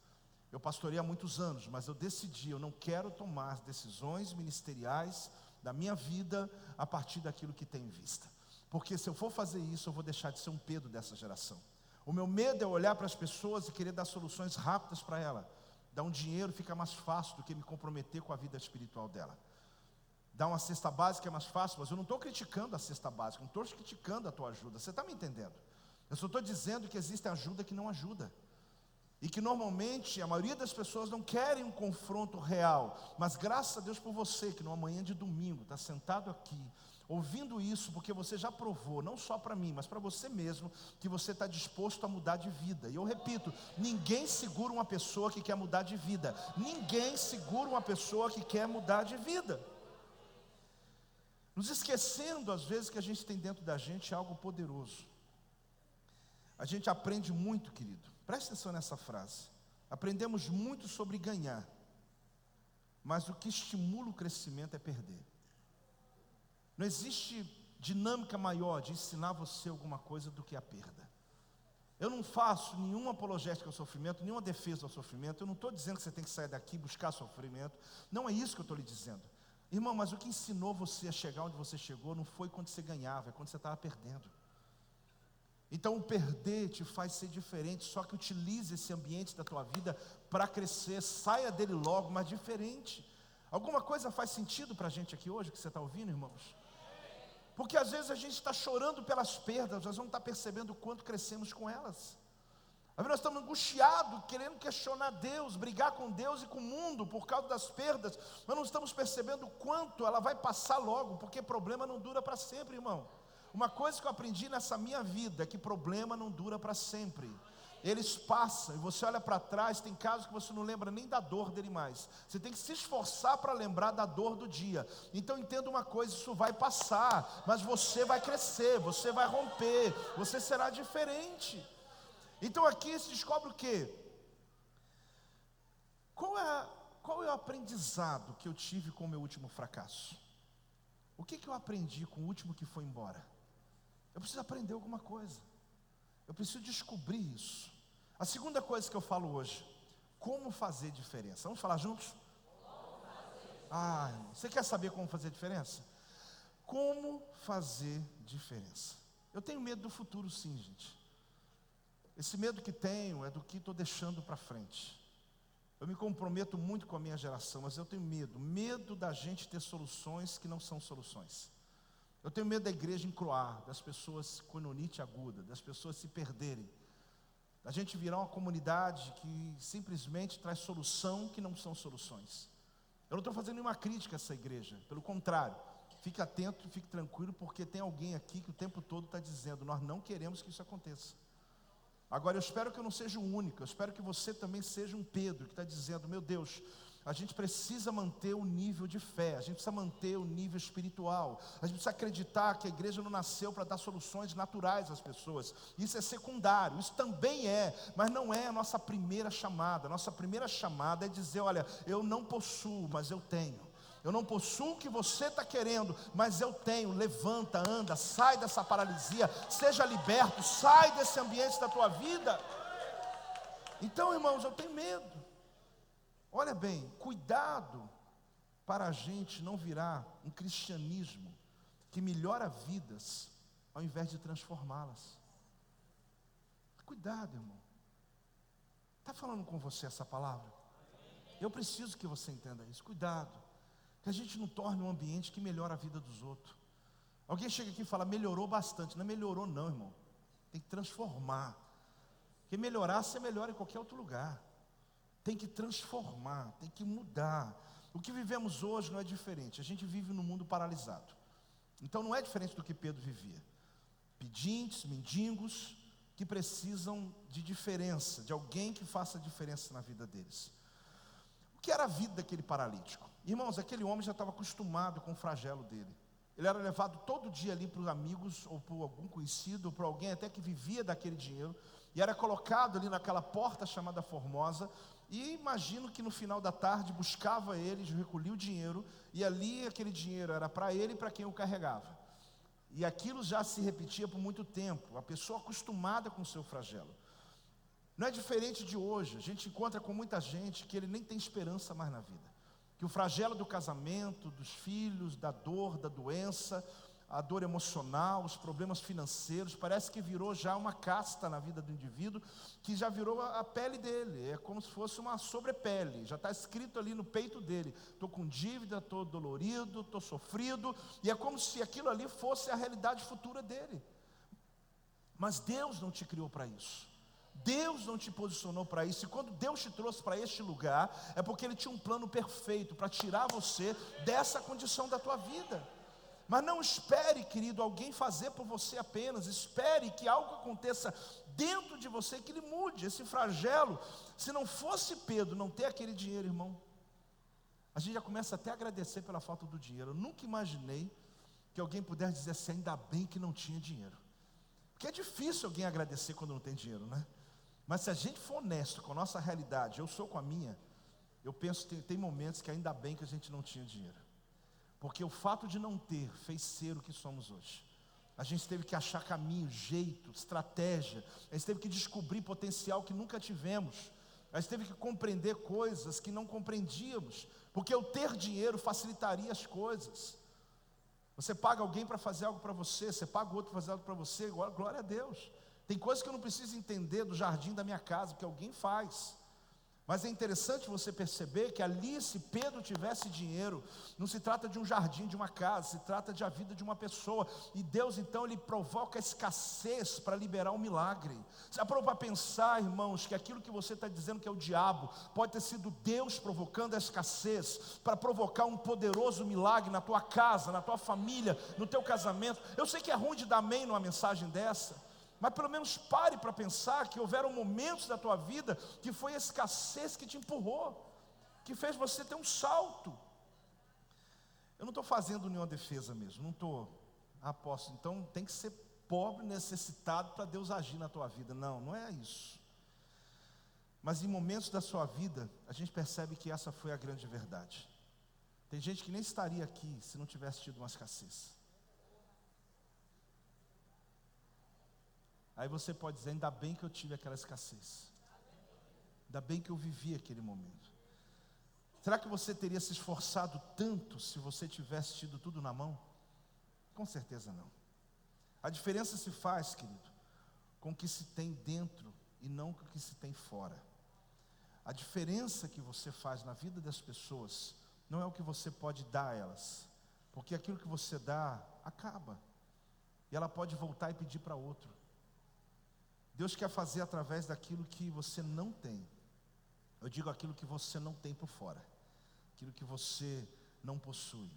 Eu pastorei há muitos anos, mas eu decidi, eu não quero tomar as decisões ministeriais da minha vida a partir daquilo que tem em vista. Porque se eu for fazer isso, eu vou deixar de ser um Pedro dessa geração. O meu medo é olhar para as pessoas e querer dar soluções rápidas para ela. Dar um dinheiro fica mais fácil do que me comprometer com a vida espiritual dela. Dar uma cesta básica é mais fácil, mas eu não estou criticando a cesta básica, não estou criticando a tua ajuda, você está me entendendo? Eu só estou dizendo que existe ajuda que não ajuda. E que normalmente a maioria das pessoas não querem um confronto real. Mas graças a Deus por você, que numa manhã de domingo está sentado aqui, ouvindo isso, porque você já provou, não só para mim, mas para você mesmo, que você está disposto a mudar de vida. E eu repito, ninguém segura uma pessoa que quer mudar de vida. Ninguém segura uma pessoa que quer mudar de vida. Nos esquecendo às vezes que a gente tem dentro da gente algo poderoso. A gente aprende muito, querido. Presta atenção nessa frase. Aprendemos muito sobre ganhar, mas o que estimula o crescimento é perder. Não existe dinâmica maior de ensinar você alguma coisa do que a perda. Eu não faço nenhuma apologética ao sofrimento, nenhuma defesa ao sofrimento. Eu não estou dizendo que você tem que sair daqui e buscar sofrimento. Não é isso que eu estou lhe dizendo. Irmão, mas o que ensinou você a chegar onde você chegou não foi quando você ganhava, é quando você estava perdendo. Então o perder te faz ser diferente, só que utilize esse ambiente da tua vida para crescer, saia dele logo, mas diferente. Alguma coisa faz sentido para a gente aqui hoje, que você está ouvindo, irmãos? Porque às vezes a gente está chorando pelas perdas, nós não está percebendo o quanto crescemos com elas. Às vezes nós estamos angustiados, querendo questionar Deus, brigar com Deus e com o mundo por causa das perdas, mas não estamos percebendo o quanto ela vai passar logo, porque problema não dura para sempre, irmão. Uma coisa que eu aprendi nessa minha vida é que problema não dura para sempre. Eles passam, e você olha para trás, tem casos que você não lembra nem da dor dele mais. Você tem que se esforçar para lembrar da dor do dia. Então entenda uma coisa, isso vai passar, mas você vai crescer, você vai romper, você será diferente. Então aqui se descobre o quê? Qual é o aprendizado que eu tive com o meu último fracasso? O que eu aprendi com o último que foi embora? Eu preciso aprender alguma coisa. Eu preciso descobrir isso. A segunda coisa que eu falo hoje, como fazer diferença. Vamos falar juntos? Você quer saber como fazer diferença? Como fazer diferença? Eu tenho medo do futuro, sim, gente. Esse medo que tenho é do que estou deixando para frente. Eu me comprometo muito com a minha geração, mas eu tenho medo da gente ter soluções que não são soluções. Eu tenho medo da igreja encroar, das pessoas com enonite aguda, das pessoas se perderem, da gente virar uma comunidade que simplesmente traz solução que não são soluções. Eu não estou fazendo nenhuma crítica a essa igreja, pelo contrário, fique atento, fique tranquilo, porque tem alguém aqui que o tempo todo está dizendo, nós não queremos que isso aconteça. Agora eu espero que eu não seja o único, eu espero que você também seja um Pedro, que está dizendo, meu Deus, a gente precisa manter o nível de fé, a gente precisa manter o nível espiritual, a gente precisa acreditar que a igreja não nasceu para dar soluções naturais às pessoas, isso é secundário, isso também é, mas não é a nossa primeira chamada. A nossa primeira chamada é dizer, olha, eu não possuo, mas eu tenho. Eu não possuo o que você está querendo, mas eu tenho. Levanta, anda, sai dessa paralisia, seja liberto, sai desse ambiente da tua vida. Então, irmãos, eu tenho medo. Olha bem, cuidado para a gente não virar um cristianismo que melhora vidas ao invés de transformá-las. Cuidado, irmão. Está falando com você essa palavra? Eu preciso que você entenda isso. Cuidado, que a gente não torne um ambiente que melhora a vida dos outros. Alguém chega aqui e fala, melhorou bastante. Não melhorou não, irmão. Tem que transformar. Porque melhorar, você melhora em qualquer outro lugar. Tem que transformar, tem que mudar. O que vivemos hoje não é diferente. A gente vive num mundo paralisado. Então não é diferente do que Pedro vivia. Pedintes, mendigos, que precisam de diferença, de alguém que faça diferença na vida deles. O que era a vida daquele paralítico? Irmãos, aquele homem já estava acostumado com o flagelo dele. Ele era levado todo dia ali para os amigos, ou para algum conhecido, ou para alguém até que vivia daquele dinheiro, e era colocado ali naquela porta chamada Formosa, e imagino que no final da tarde buscava eles, recolhia o dinheiro, e ali aquele dinheiro era para ele e para quem o carregava. E aquilo já se repetia por muito tempo, a pessoa acostumada com o seu flagelo. Não é diferente de hoje, a gente encontra com muita gente que ele nem tem esperança mais na vida. Que o flagelo do casamento, dos filhos, da dor, da doença, a dor emocional, os problemas financeiros, parece que virou já uma casta na vida do indivíduo, que já virou a pele dele, é como se fosse uma sobrepele, já está escrito ali no peito dele: estou com dívida, estou dolorido, estou sofrido, e é como se aquilo ali fosse a realidade futura dele. Mas Deus não te criou para isso. Deus não te posicionou para isso. E quando Deus te trouxe para este lugar, é porque Ele tinha um plano perfeito para tirar você dessa condição da tua vida. Mas não espere, querido, alguém fazer por você apenas. Espere que algo aconteça dentro de você que Ele mude esse flagelo. Se não fosse Pedro não ter aquele dinheiro, irmão, a gente já começa até a agradecer pela falta do dinheiro. Eu nunca imaginei que alguém pudesse dizer assim: ainda bem que não tinha dinheiro. Porque é difícil alguém agradecer quando não tem dinheiro, né? Mas se a gente for honesto com a nossa realidade, eu sou com a minha, eu penso que tem momentos que ainda bem que a gente não tinha dinheiro. Porque o fato de não ter fez ser o que somos hoje. A gente teve que achar caminho, jeito, estratégia. A gente teve que descobrir potencial que nunca tivemos. A gente teve que compreender coisas que não compreendíamos. Porque o ter dinheiro facilitaria as coisas. Você paga alguém para fazer algo para você, você paga o outro para fazer algo para você, glória a Deus. Tem coisas que eu não preciso entender do jardim da minha casa, que alguém faz. Mas é interessante você perceber que ali, se Pedro tivesse dinheiro, não se trata de um jardim, de uma casa, se trata de a vida de uma pessoa. E Deus então, Ele provoca a escassez para liberar um milagre. Já parou para pensar, irmãos, que aquilo que você está dizendo que é o diabo, pode ter sido Deus provocando a escassez, para provocar um poderoso milagre na tua casa, na tua família, no teu casamento. Eu sei que é ruim de dar amém numa mensagem dessa, mas pelo menos pare para pensar que houveram momentos da tua vida que foi a escassez que te empurrou, que fez você ter um salto. Eu não estou fazendo nenhuma defesa mesmo, não estou, apóstolo, então tem que ser pobre, necessitado para Deus agir na tua vida. Não, não é isso. Mas em momentos da sua vida, a gente percebe que essa foi a grande verdade. Tem gente que nem estaria aqui se não tivesse tido uma escassez. Aí você pode dizer: ainda bem que eu tive aquela escassez, ainda bem que eu vivi aquele momento. Será que você teria se esforçado tanto se você tivesse tido tudo na mão? Com certeza não. A diferença se faz, querido, com o que se tem dentro e não com o que se tem fora. A diferença que você faz na vida das pessoas não é o que você pode dar a elas, porque aquilo que você dá acaba, e ela pode voltar e pedir para outro. Deus quer fazer através daquilo que você não tem. Eu digo aquilo que você não tem por fora, aquilo que você não possui.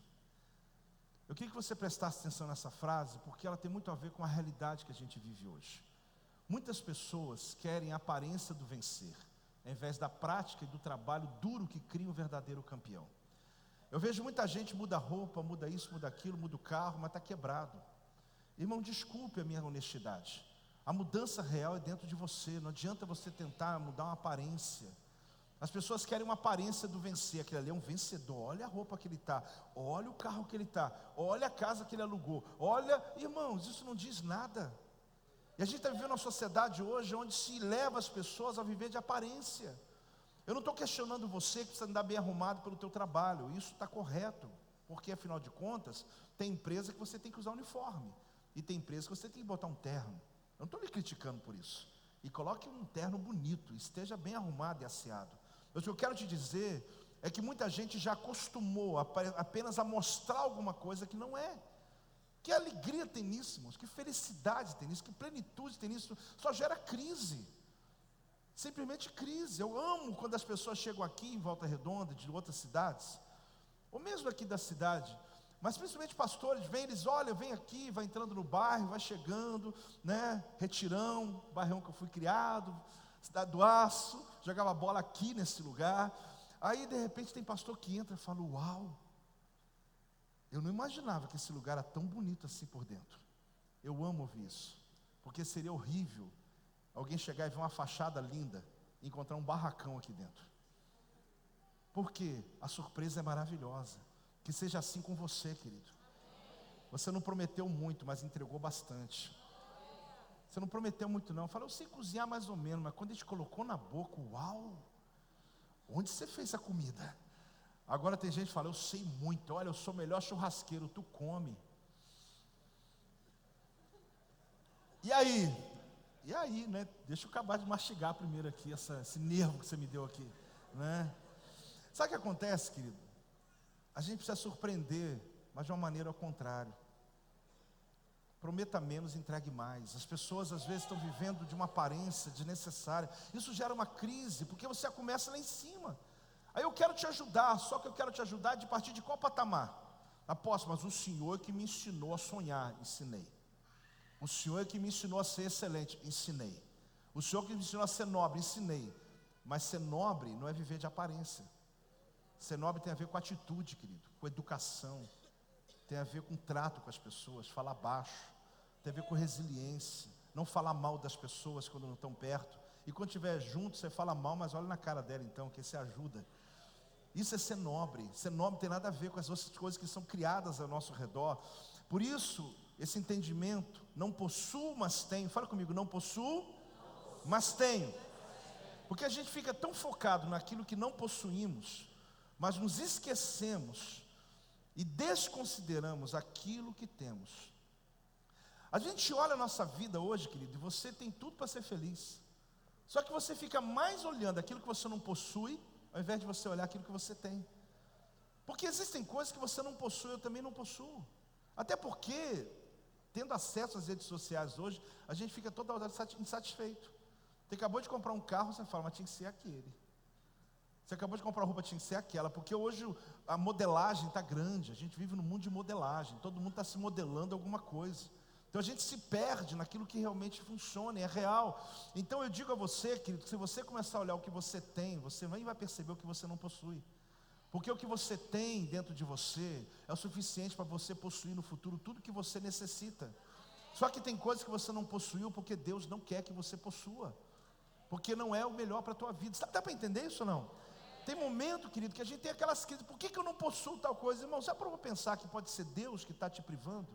Eu queria que você prestasse atenção nessa frase, porque ela tem muito a ver com a realidade que a gente vive hoje. Muitas pessoas querem a aparência do vencer, ao invés da prática e do trabalho duro que cria um verdadeiro campeão. Eu vejo muita gente muda a roupa, muda isso, muda aquilo, muda o carro, mas está quebrado. Irmão, desculpe a minha honestidade. A mudança real é dentro de você. Não adianta você tentar mudar uma aparência. As pessoas querem uma aparência do vencer. Aquele ali é um vencedor. Olha a roupa que ele está, olha o carro que ele está, olha a casa que ele alugou. Olha, irmãos, isso não diz nada. E a gente está vivendo uma sociedade hoje onde se leva as pessoas a viver de aparência. Eu não estou questionando você que precisa andar bem arrumado pelo teu trabalho. Isso está correto, porque afinal de contas tem empresa que você tem que usar uniforme, e tem empresa que você tem que botar um terno. Eu não estou lhe criticando por isso. E coloque um terno bonito, esteja bem arrumado e asseado. Mas o que eu quero te dizer é que muita gente já acostumou apenas a mostrar alguma coisa que não é. Que alegria tem nisso, irmãos? Que felicidade tem nisso? Que plenitude tem nisso? Só gera crise. Simplesmente crise. Eu amo quando as pessoas chegam aqui em Volta Redonda, de outras cidades, ou mesmo aqui da cidade, mas principalmente pastores, eles olham, vem aqui, vai entrando no bairro, vai chegando, né? Retirão, bairrão que eu fui criado, Cidade do Aço, jogava bola aqui nesse lugar. Aí de repente tem pastor que entra e fala: uau, eu não imaginava que esse lugar era tão bonito assim por dentro. Eu amo ouvir isso, porque seria horrível alguém chegar e ver uma fachada linda e encontrar um barracão aqui dentro. Porque a surpresa é maravilhosa. Que seja assim com você, querido. Você não prometeu muito, mas entregou bastante. Você não prometeu muito não. Falei: eu sei cozinhar mais ou menos, mas quando a gente colocou na boca, uau, onde você fez a comida? Agora tem gente que fala: eu sei muito, olha, eu sou o melhor churrasqueiro, tu come. E aí? E aí, né? Deixa eu acabar de mastigar primeiro aqui, esse nervo que você me deu aqui, né? Sabe o que acontece, querido? A gente precisa surpreender, mas de uma maneira ao contrário. Prometa menos, entregue mais. As pessoas às vezes estão vivendo de uma aparência desnecessária. Isso gera uma crise, porque você começa lá em cima. Aí eu quero te ajudar, só que eu quero te ajudar de partir de qual patamar? Apóstolo, mas o Senhor que me ensinou a sonhar, ensinei. O Senhor que me ensinou a ser excelente, ensinei. O Senhor que me ensinou a ser nobre, ensinei. Mas ser nobre não é viver de aparência. Ser nobre tem a ver com atitude, querido, com educação. Tem a ver com trato com as pessoas, falar baixo. Tem a ver com resiliência. Não falar mal das pessoas quando não estão perto. E quando estiver junto, você fala mal, mas olha na cara dela então, que você ajuda. Isso é ser nobre. Ser nobre tem nada a ver com as outras coisas que são criadas ao nosso redor. Por isso, esse entendimento, não possuo, mas tenho. Fala comigo, não possuo, mas tenho. Porque a gente fica tão focado naquilo que não possuímos, mas nos esquecemos e desconsideramos aquilo que temos. A gente olha a nossa vida hoje, querido, e você tem tudo para ser feliz. Só que você fica mais olhando aquilo que você não possui, ao invés de você olhar aquilo que você tem. Porque existem coisas que você não possui, eu também não possuo. Até porque, tendo acesso às redes sociais hoje, a gente fica toda hora insatisfeito. Você acabou de comprar um carro, você fala, mas tinha que ser aquele. Você acabou de comprar roupa, tinha que ser aquela. Porque hoje a modelagem está grande, a gente vive num mundo de modelagem, todo mundo está se modelando alguma coisa. Então a gente se perde naquilo que realmente funciona, é real. Então eu digo a você, querido, que se você começar a olhar o que você tem, você nem vai perceber o que você não possui. Porque o que você tem dentro de você é o suficiente para você possuir no futuro tudo que você necessita. Só que tem coisas que você não possuiu porque Deus não quer que você possua. Porque não é o melhor para a tua vida. Dá para entender isso ou não? Tem momento, querido, que a gente tem aquelas crises. Por que eu não possuo tal coisa? Irmão, já provou pensar que pode ser Deus que está te privando?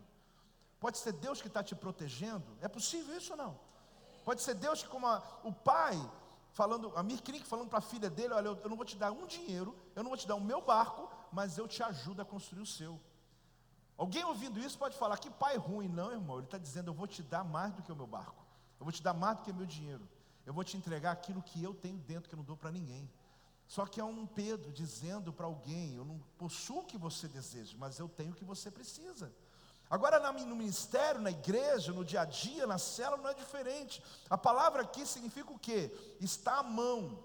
Pode ser Deus que está te protegendo? É possível isso ou não? Pode ser Deus que, como o pai, falando, a Mirknik falando para a filha dele, olha, eu não vou te dar um dinheiro, eu não vou te dar o meu barco, mas eu te ajudo a construir o seu. Alguém ouvindo isso pode falar, que pai ruim. Não, irmão, ele está dizendo, eu vou te dar mais do que o meu barco. Eu vou te dar mais do que o meu dinheiro. Eu vou te entregar aquilo que eu tenho dentro, que eu não dou para ninguém. Só que é um Pedro dizendo para alguém, eu não possuo o que você deseja, mas eu tenho o que você precisa. Agora no ministério, na igreja, no dia a dia, na célula, não é diferente. A palavra aqui significa o quê? Está à mão.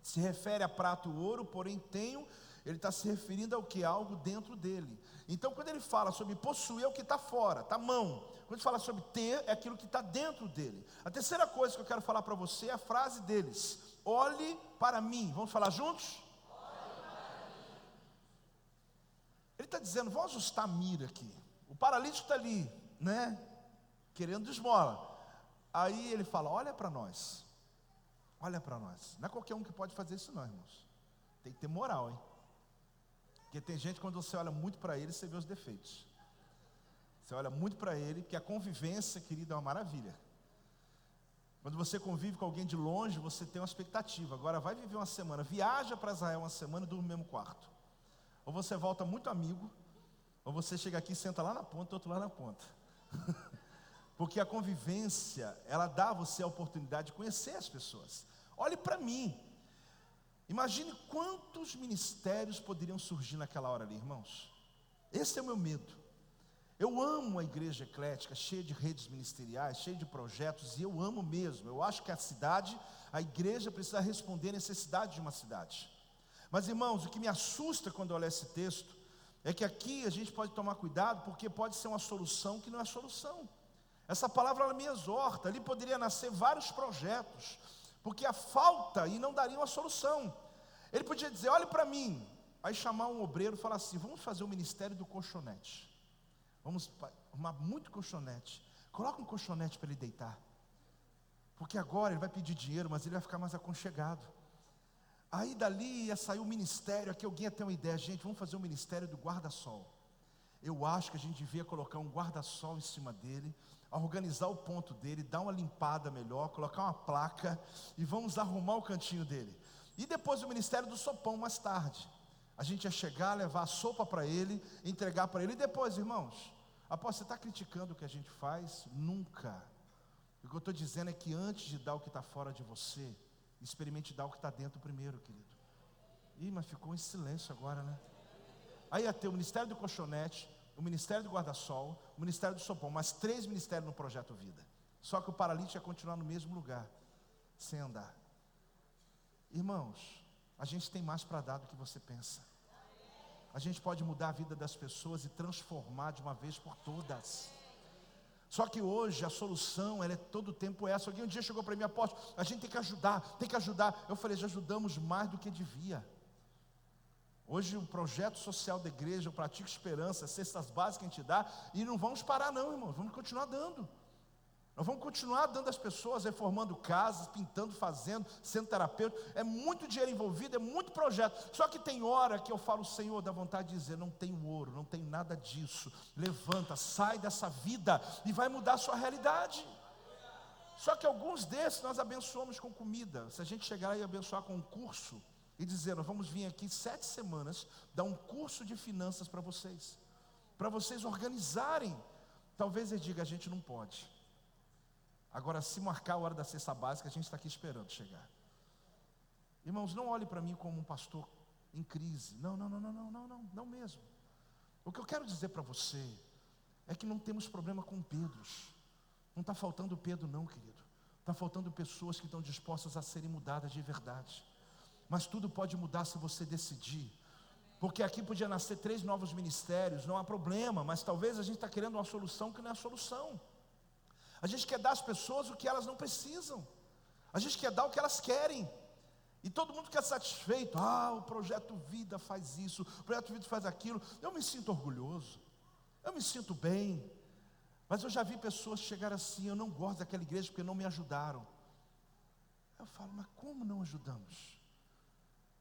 Se refere a prata e ouro, porém tenho, ele está se referindo ao que? Algo dentro dele. Então quando ele fala sobre possuir, é o que está fora, está à mão. Quando ele fala sobre ter, é aquilo que está dentro dele. A terceira coisa que eu quero falar para você é a frase deles: olhe para mim. Vamos falar juntos? Olhe para mim. Ele está dizendo, vamos ajustar a mira aqui. O paralítico está ali, né? Querendo esmola. Aí ele fala, olha para nós. Olha para nós. Não é qualquer um que pode fazer isso não, irmãos. Tem que ter moral, hein? Porque tem gente, quando você olha muito para ele, você vê os defeitos. Você olha muito para ele, porque a convivência, querida, é uma maravilha. Quando você convive com alguém de longe, você tem uma expectativa. Agora vai viver uma semana, viaja para Israel uma semana e dorme no mesmo quarto. Ou você volta muito amigo, ou você chega aqui e senta lá na ponta, outro lá na ponta. Porque a convivência, ela dá a você a oportunidade de conhecer as pessoas. Olhe para mim. Imagine quantos ministérios poderiam surgir naquela hora ali, irmãos. Esse é o meu medo. Eu amo a igreja eclética, cheia de redes ministeriais, cheia de projetos, e eu amo mesmo. Eu acho que a igreja precisa responder à necessidade de uma cidade. Mas, irmãos, o que me assusta quando eu olho esse texto, é que aqui a gente pode tomar cuidado, porque pode ser uma solução que não é solução. Essa palavra ela me exorta, ali poderia nascer vários projetos, porque a falta e não daria uma solução. Ele podia dizer, olhe para mim, aí chamar um obreiro e falar assim, vamos fazer o ministério do colchonete. Vamos arrumar muito colchonete. Coloca um colchonete para ele deitar. Porque agora ele vai pedir dinheiro, mas ele vai ficar mais aconchegado. Aí dali ia sair o ministério, aqui alguém ia ter uma ideia, gente, vamos fazer o ministério do guarda-sol. Eu acho que a gente devia colocar um guarda-sol em cima dele, organizar o ponto dele, dar uma limpada melhor, colocar uma placa e vamos arrumar o cantinho dele. E depois o ministério do sopão mais tarde. A gente ia chegar, levar a sopa para ele, entregar para ele. E depois, irmãos, após você está criticando o que a gente faz? Nunca. O que eu estou dizendo é que antes de dar o que está fora de você, experimente dar o que está dentro primeiro, querido. Ih, mas ficou em silêncio agora, né? Aí ia ter o Ministério do Colchonete, o Ministério do Guarda-Sol, o Ministério do Sopão, mas 3 ministérios no Projeto Vida. Só que o paralítico ia continuar no mesmo lugar, sem andar. Irmãos, a gente tem mais para dar do que você pensa. A gente pode mudar a vida das pessoas e transformar de uma vez por todas. Só que hoje a solução, ela é todo o tempo essa. Alguém um dia chegou para mim, apóstolo, a gente tem que ajudar. Eu falei, já ajudamos mais do que devia. Hoje o projeto social da igreja, o Pratique Esperança, cestas básicas que a gente dá, e não vamos parar não, irmãos, vamos continuar dando. Nós vamos continuar dando às pessoas, reformando casas, pintando, fazendo, sendo terapeuta. É muito dinheiro envolvido, é muito projeto. Só que tem hora que eu falo, Senhor, dá vontade de dizer, não tenho ouro, não tenho nada disso. Levanta, sai dessa vida e vai mudar a sua realidade. Só que alguns desses nós abençoamos com comida. Se a gente chegar aí e abençoar com um curso e dizer, nós vamos vir aqui 7 semanas, dar um curso de finanças para vocês organizarem. Talvez ele diga, a gente não pode. Agora, se marcar a hora da cesta básica, a gente está aqui esperando chegar. Irmãos, não olhe para mim como um pastor em crise. Não mesmo. O que eu quero dizer para você é que não temos problema com Pedros. Não está faltando Pedro não, querido. Está faltando pessoas que estão dispostas a serem mudadas de verdade. Mas tudo pode mudar se você decidir. Porque aqui podia nascer 3 novos ministérios, não há problema. Mas talvez a gente está querendo uma solução que não é a solução. A gente quer dar às pessoas o que elas não precisam. A gente quer dar o que elas querem. E todo mundo fica satisfeito. O Projeto Vida faz isso, o Projeto Vida faz aquilo. Eu me sinto orgulhoso, eu me sinto bem. Mas eu já vi pessoas chegar assim, eu não gosto daquela igreja porque não me ajudaram. Eu falo, mas como não ajudamos?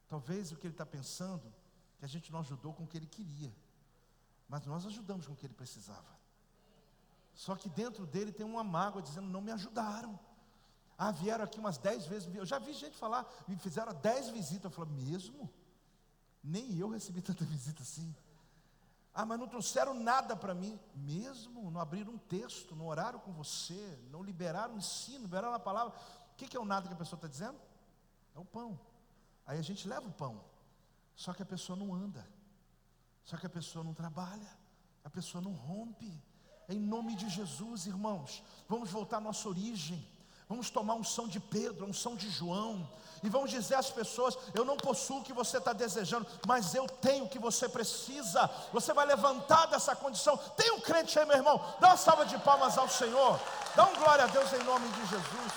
Talvez o que ele está pensando, que a gente não ajudou com o que ele queria. Mas nós ajudamos com o que ele precisava. Só que dentro dele tem uma mágoa dizendo, não me ajudaram. Vieram aqui umas 10 vezes. Eu já vi gente falar, me fizeram 10 visitas. Eu falo, mesmo? Nem eu recebi tanta visita assim. Mas não trouxeram nada para mim. Mesmo? Não abriram um texto, não oraram com você, não liberaram o ensino, liberaram a palavra. O que é o nada que a pessoa está dizendo? É o pão. Aí a gente leva o pão. Só que a pessoa não anda. Só que a pessoa não trabalha. A pessoa não rompe. Em nome de Jesus, irmãos, vamos voltar à nossa origem. Vamos tomar a unção de Pedro, a unção de João, e vamos dizer às pessoas, eu não possuo o que você está desejando, mas eu tenho o que você precisa. Você vai levantar dessa condição. Tem um crente aí, meu irmão? Dá uma salva de palmas ao Senhor. Dá um glória a Deus em nome de Jesus.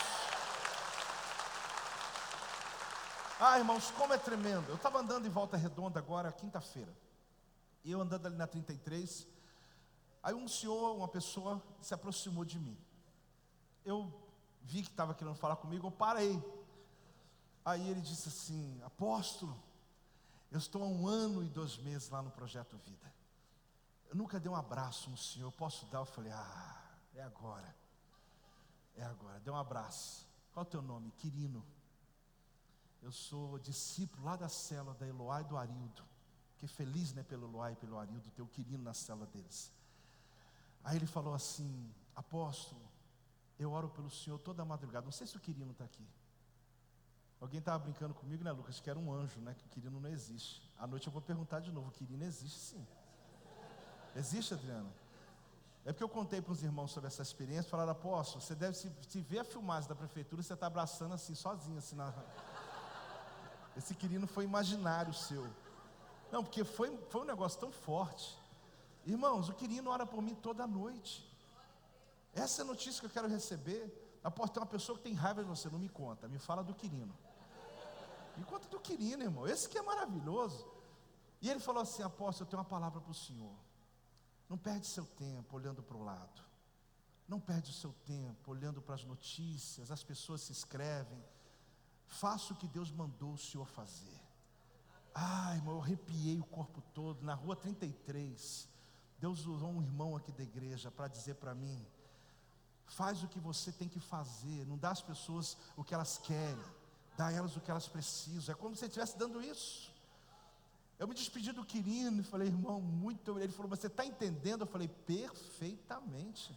Irmãos, como é tremendo. Eu estava andando em Volta Redonda agora, quinta-feira, e eu andando ali na 33. Aí um senhor, uma pessoa, se aproximou de mim. Eu vi que estava querendo falar comigo, eu parei. Aí ele disse assim, apóstolo, eu estou há 1 ano e 2 meses lá no Projeto Vida. Eu nunca dei um abraço no senhor, eu posso dar? Eu falei, é agora. É agora, dê um abraço. Qual é o teu nome? Quirino. Eu sou discípulo lá da célula da Eloá e do Arildo. Fiquei feliz, né, pelo Eloá e pelo Arildo, ter o Quirino na célula deles. Aí ele falou assim, apóstolo, eu oro pelo senhor toda a madrugada. Não sei se o Quirino está aqui. Alguém estava brincando comigo, né, Lucas? Que era um anjo, né? Que o Quirino não existe. À noite eu vou perguntar de novo, o Quirino existe sim. Existe, Adriano? É porque eu contei para os irmãos sobre essa experiência. Falaram, apóstolo, você deve se ver a filmagem da prefeitura, você está abraçando assim, sozinho, assim na... Esse Quirino foi imaginário seu. Não, porque foi um negócio tão forte. Irmãos, o Quirino ora por mim toda noite. Essa é a notícia que eu quero receber. Apóstolo, tem uma pessoa que tem raiva de você, não me conta, me fala do Quirino. Me conta do Quirino, irmão, esse que é maravilhoso. E ele falou assim, apóstolo, eu tenho uma palavra para o senhor. Não perde seu tempo olhando para o lado. Não perde o seu tempo olhando para as notícias, as pessoas se inscrevem. Faça o que Deus mandou o senhor fazer. Irmão, eu arrepiei o corpo todo. Na rua 33, Deus usou um irmão aqui da igreja para dizer para mim, faz o que você tem que fazer. Não dá às pessoas o que elas querem, dá a elas o que elas precisam. É como se você estivesse dando isso. Eu me despedi do Quirino e falei, irmão, muito obrigado. Ele falou, você está entendendo? Eu falei, perfeitamente.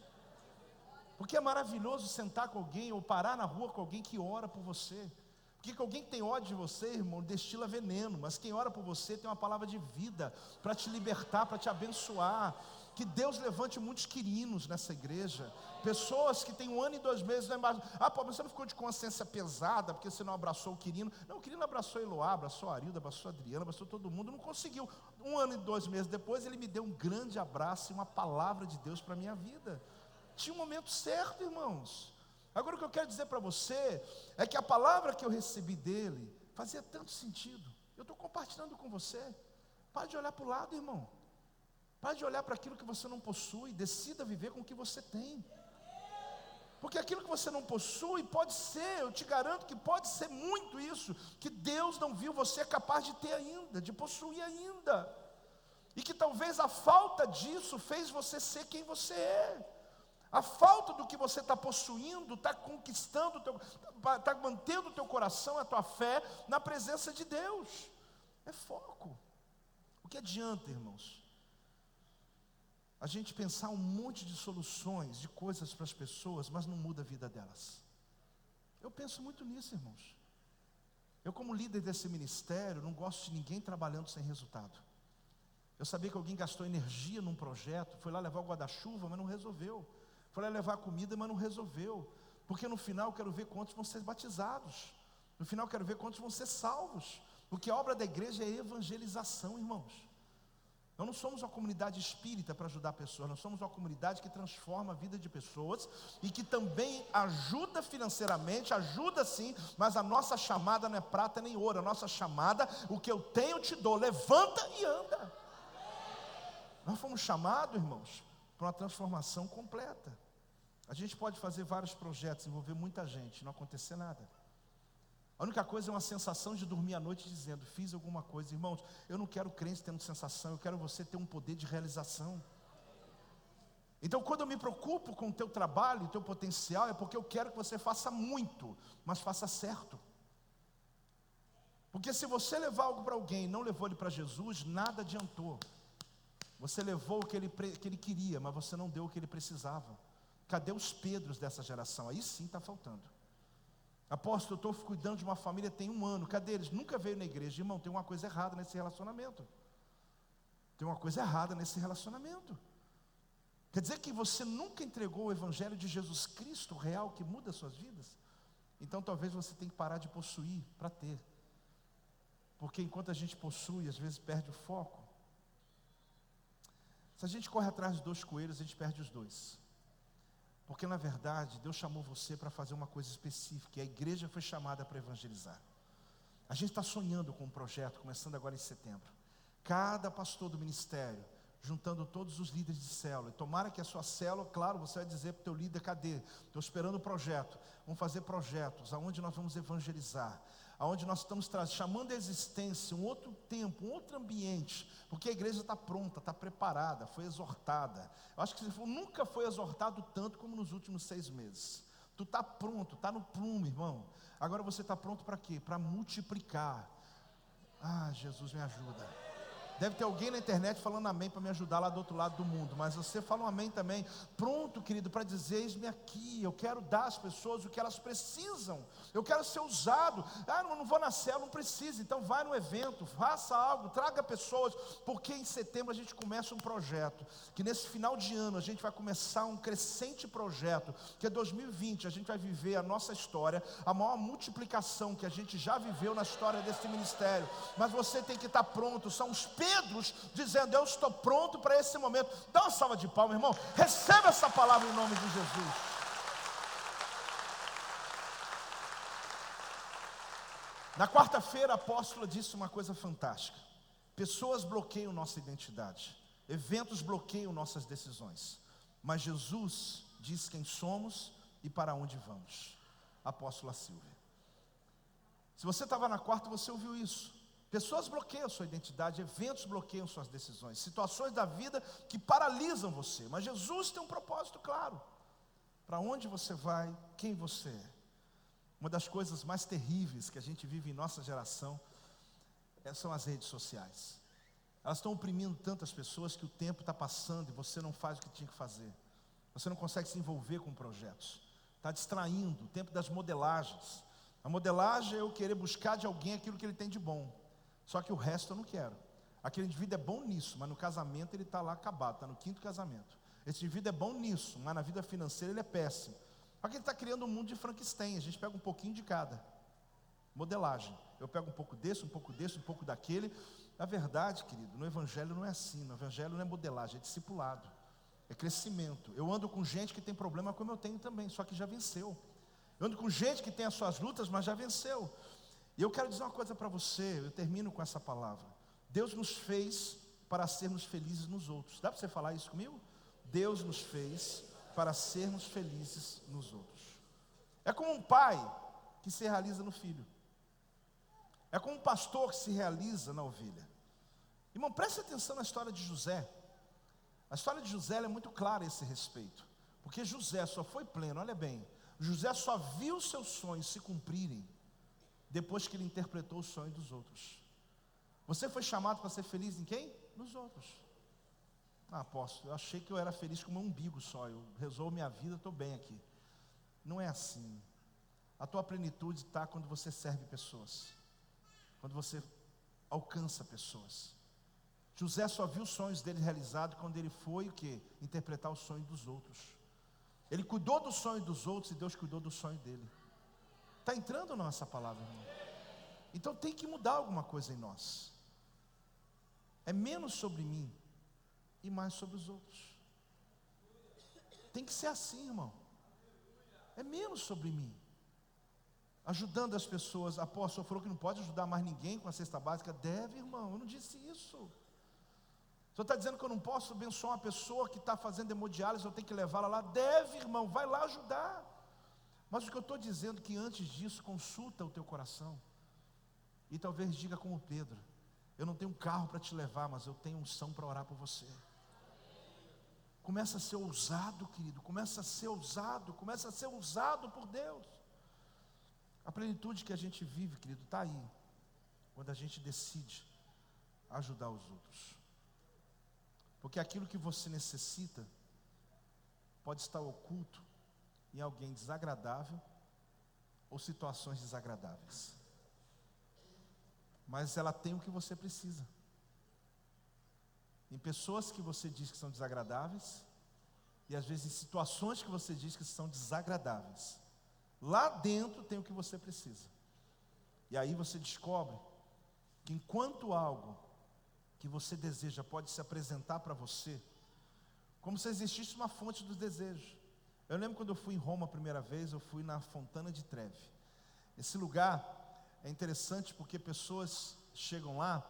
Porque é maravilhoso sentar com alguém ou parar na rua com alguém que ora por você. Porque alguém que tem ódio de você, irmão, destila veneno. Mas quem ora por você tem uma palavra de vida para te libertar, para te abençoar. Que Deus levante muitos quirinos nessa igreja. Pessoas que têm 1 ano e 2 meses lá embaixo. Ah, pô, mas você não ficou de consciência pesada porque você não abraçou o quirino? Não, o quirino abraçou a Eloá, abraçou a Arilda, abraçou a Adriana, abraçou todo mundo. Não conseguiu. 1 ano e 2 meses depois, ele me deu um grande abraço e uma palavra de Deus para a minha vida. Tinha um momento certo, irmãos. Agora o que eu quero dizer para você é que a palavra que eu recebi dele fazia tanto sentido. Eu estou compartilhando com você. Pare de olhar para o lado, irmão. Pare de olhar para aquilo que você não possui. Decida viver com o que você tem. Porque aquilo que você não possui pode ser, eu te garanto que pode ser muito isso, que Deus não viu você capaz de ter ainda, de possuir ainda. E que talvez a falta disso fez você ser quem você é. A falta do que você está possuindo, está conquistando, está mantendo o teu coração, a tua fé na presença de Deus. É foco. O que adianta, irmãos, a gente pensar um monte de soluções, de coisas para as pessoas, mas não muda a vida delas? Eu penso muito nisso, irmãos. Eu, como líder desse ministério, não gosto de ninguém trabalhando sem resultado. Eu sabia que alguém gastou energia num projeto, foi lá levar o guarda-chuva, mas não resolveu. Foi lá levar comida, mas não resolveu. Porque no final eu quero ver quantos vão ser batizados. No final eu quero ver quantos vão ser salvos. Porque a obra da igreja é evangelização, irmãos. Nós não somos uma comunidade espírita para ajudar pessoas. Nós somos uma comunidade que transforma a vida de pessoas e que também ajuda financeiramente, ajuda sim, mas a nossa chamada não é prata nem ouro. A nossa chamada, o que eu tenho eu te dou, levanta e anda. Nós fomos chamados, irmãos, para uma transformação completa. A gente pode fazer vários projetos, envolver muita gente, não acontecer nada. A única coisa é uma sensação de dormir à noite dizendo, fiz alguma coisa. Irmãos, eu não quero crente tendo sensação, eu quero você ter um poder de realização. Então quando eu me preocupo com o teu trabalho, o teu potencial, é porque eu quero que você faça muito, mas faça certo. Porque se você levar algo para alguém e não levou ele para Jesus, nada adiantou. Você levou o que ele queria, mas você não deu o que ele precisava. Cadê os Pedros dessa geração? Aí sim está faltando. Apóstolo, eu estou cuidando de uma família tem 1 ano. Cadê eles? Nunca veio na igreja. Irmão, tem uma coisa errada nesse relacionamento. Tem uma coisa errada nesse relacionamento. Quer dizer que você nunca entregou o evangelho de Jesus Cristo real que muda as suas vidas? Então talvez você tenha que parar de possuir para ter. Porque enquanto a gente possui, às vezes perde o foco. Se a gente corre atrás de 2 coelhos, a gente perde os 2. Porque na verdade, Deus chamou você para fazer uma coisa específica. E a igreja foi chamada para evangelizar. A gente está sonhando com um projeto, começando agora em setembro. Cada pastor do ministério, juntando todos os líderes de célula. E tomara que a sua célula, claro, você vai dizer para o teu líder, cadê? Estou esperando o projeto. Vamos fazer projetos, aonde nós vamos evangelizar. Aonde nós estamos chamando a existência, um outro tempo, um outro ambiente, porque a igreja está pronta, está preparada, foi exortada. Eu acho que nunca foi exortado tanto como nos últimos 6 meses. Tu está pronto, está no prumo, irmão. Agora você está pronto para quê? Para multiplicar. Ah, Jesus me ajuda. Deve ter alguém na internet falando amém para me ajudar lá do outro lado do mundo. Mas você fala um amém também. Pronto, querido, para dizer, eis-me aqui. Eu quero dar às pessoas o que elas precisam. Eu quero ser usado. Ah, não vou na célula, não precisa. Então vai no evento, faça algo, traga pessoas. Porque em setembro a gente começa um projeto. Que nesse final de ano a gente vai começar um crescente projeto. Que é 2020, a gente vai viver a nossa história. A maior multiplicação que a gente já viveu na história desse ministério. Mas você tem que estar pronto. São os Pedros dizendo, eu estou pronto para esse momento. Dá uma salva de palmas, irmão. Receba essa palavra em nome de Jesus. Na quarta-feira a apóstola disse uma coisa fantástica. Pessoas bloqueiam nossa identidade. Eventos bloqueiam nossas decisões. Mas Jesus diz quem somos e para onde vamos. Apóstola Silvia. Se você estava na quarta, você ouviu isso. Pessoas bloqueiam sua identidade, eventos bloqueiam suas decisões, situações da vida que paralisam você. Mas Jesus tem um propósito claro. Para onde você vai, quem você é. Uma das coisas mais terríveis que a gente vive em nossa geração são as redes sociais. Elas estão oprimindo tantas pessoas que o tempo está passando e você não faz o que tinha que fazer. Você não consegue se envolver com projetos. Está distraindo, o tempo das modelagens. A modelagem é eu querer buscar de alguém aquilo que ele tem de bom. Só que o resto eu não quero. Aquele indivíduo é bom nisso, mas no casamento ele está lá acabado, está no 5º casamento. Esse indivíduo é bom nisso, mas na vida financeira ele é péssimo. Só que ele está criando um mundo de Frankenstein. A gente pega um pouquinho de cada. Modelagem. Eu pego um pouco desse, um pouco desse, um pouco daquele. Na verdade, querido, no Evangelho não é assim. No Evangelho não é modelagem, é discipulado. É crescimento. Eu ando com gente que tem problema como eu tenho também, só que já venceu. Eu ando com gente que tem as suas lutas, mas já venceu. E eu quero dizer uma coisa para você, eu termino com essa palavra. Deus nos fez para sermos felizes nos outros. Dá para você falar isso comigo? Deus nos fez para sermos felizes nos outros. É como um pai que se realiza no filho. É como um pastor que se realiza na ovelha. Irmão, preste atenção na história de José. A história de José é muito clara a esse respeito. Porque José só foi pleno, olha bem. José só viu seus sonhos se cumprirem depois que ele interpretou o sonho dos outros. Você foi chamado para ser feliz em quem? Nos outros. Ah, apóstolo, eu achei que eu era feliz com o meu umbigo só. Eu resolvo minha vida, estou bem aqui. Não é assim. A tua plenitude está quando você serve pessoas. Quando você alcança pessoas. José só viu os sonhos dele realizados quando ele foi o quê? Interpretar o sonho dos outros. Ele cuidou do sonho dos outros e Deus cuidou do sonho dele. Está entrando ou não essa palavra, irmão? Então tem que mudar alguma coisa em nós. É menos sobre mim e mais sobre os outros. Tem que ser assim, irmão. É menos sobre mim. Ajudando as pessoas. Apóstolo, falou que não pode ajudar mais ninguém com a cesta básica. Deve, irmão, eu não disse isso. O senhor está dizendo que eu não posso abençoar uma pessoa que está fazendo hemodiálise, eu tenho que levá-la lá. Deve, irmão, vai lá ajudar. Mas o que eu estou dizendo é que antes disso, consulta o teu coração. E talvez diga como Pedro: eu não tenho um carro para te levar, mas eu tenho unção para orar por você. Começa a ser ousado, querido. Começa a ser ousado. Começa a ser usado por Deus. A plenitude que a gente vive, querido, está aí. Quando a gente decide ajudar os outros. Porque aquilo que você necessita pode estar oculto em alguém desagradável ou situações desagradáveis. Mas ela tem o que você precisa. Em pessoas que você diz que são desagradáveis e às vezes em situações que você diz que são desagradáveis. Lá dentro tem o que você precisa. E aí você descobre que enquanto algo que você deseja pode se apresentar para você, como se existisse uma fonte dos desejos. Eu lembro quando eu fui em Roma a primeira vez, eu fui na Fontana di Trevi. Esse lugar é interessante porque pessoas chegam lá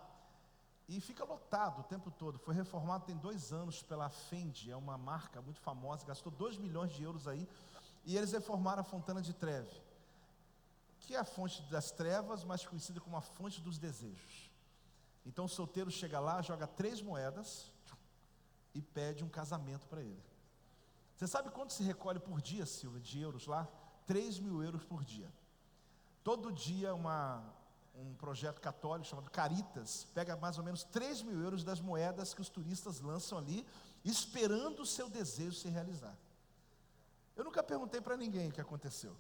e fica lotado o tempo todo. Foi reformado tem 2 anos pela Fendi, é uma marca muito famosa, gastou 2 milhões de euros aí, e eles reformaram a Fontana di Trevi, que é a fonte das trevas, mas conhecida como a fonte dos desejos. Então o solteiro chega lá, joga 3 moedas e pede um casamento para ele. Você sabe quanto se recolhe por dia, Silvia, de euros lá? 3.000 euros por dia. Todo dia um projeto católico chamado Caritas pega mais ou menos 3.000 euros das moedas que os turistas lançam ali, esperando o seu desejo se realizar. Eu nunca perguntei para ninguém o que aconteceu,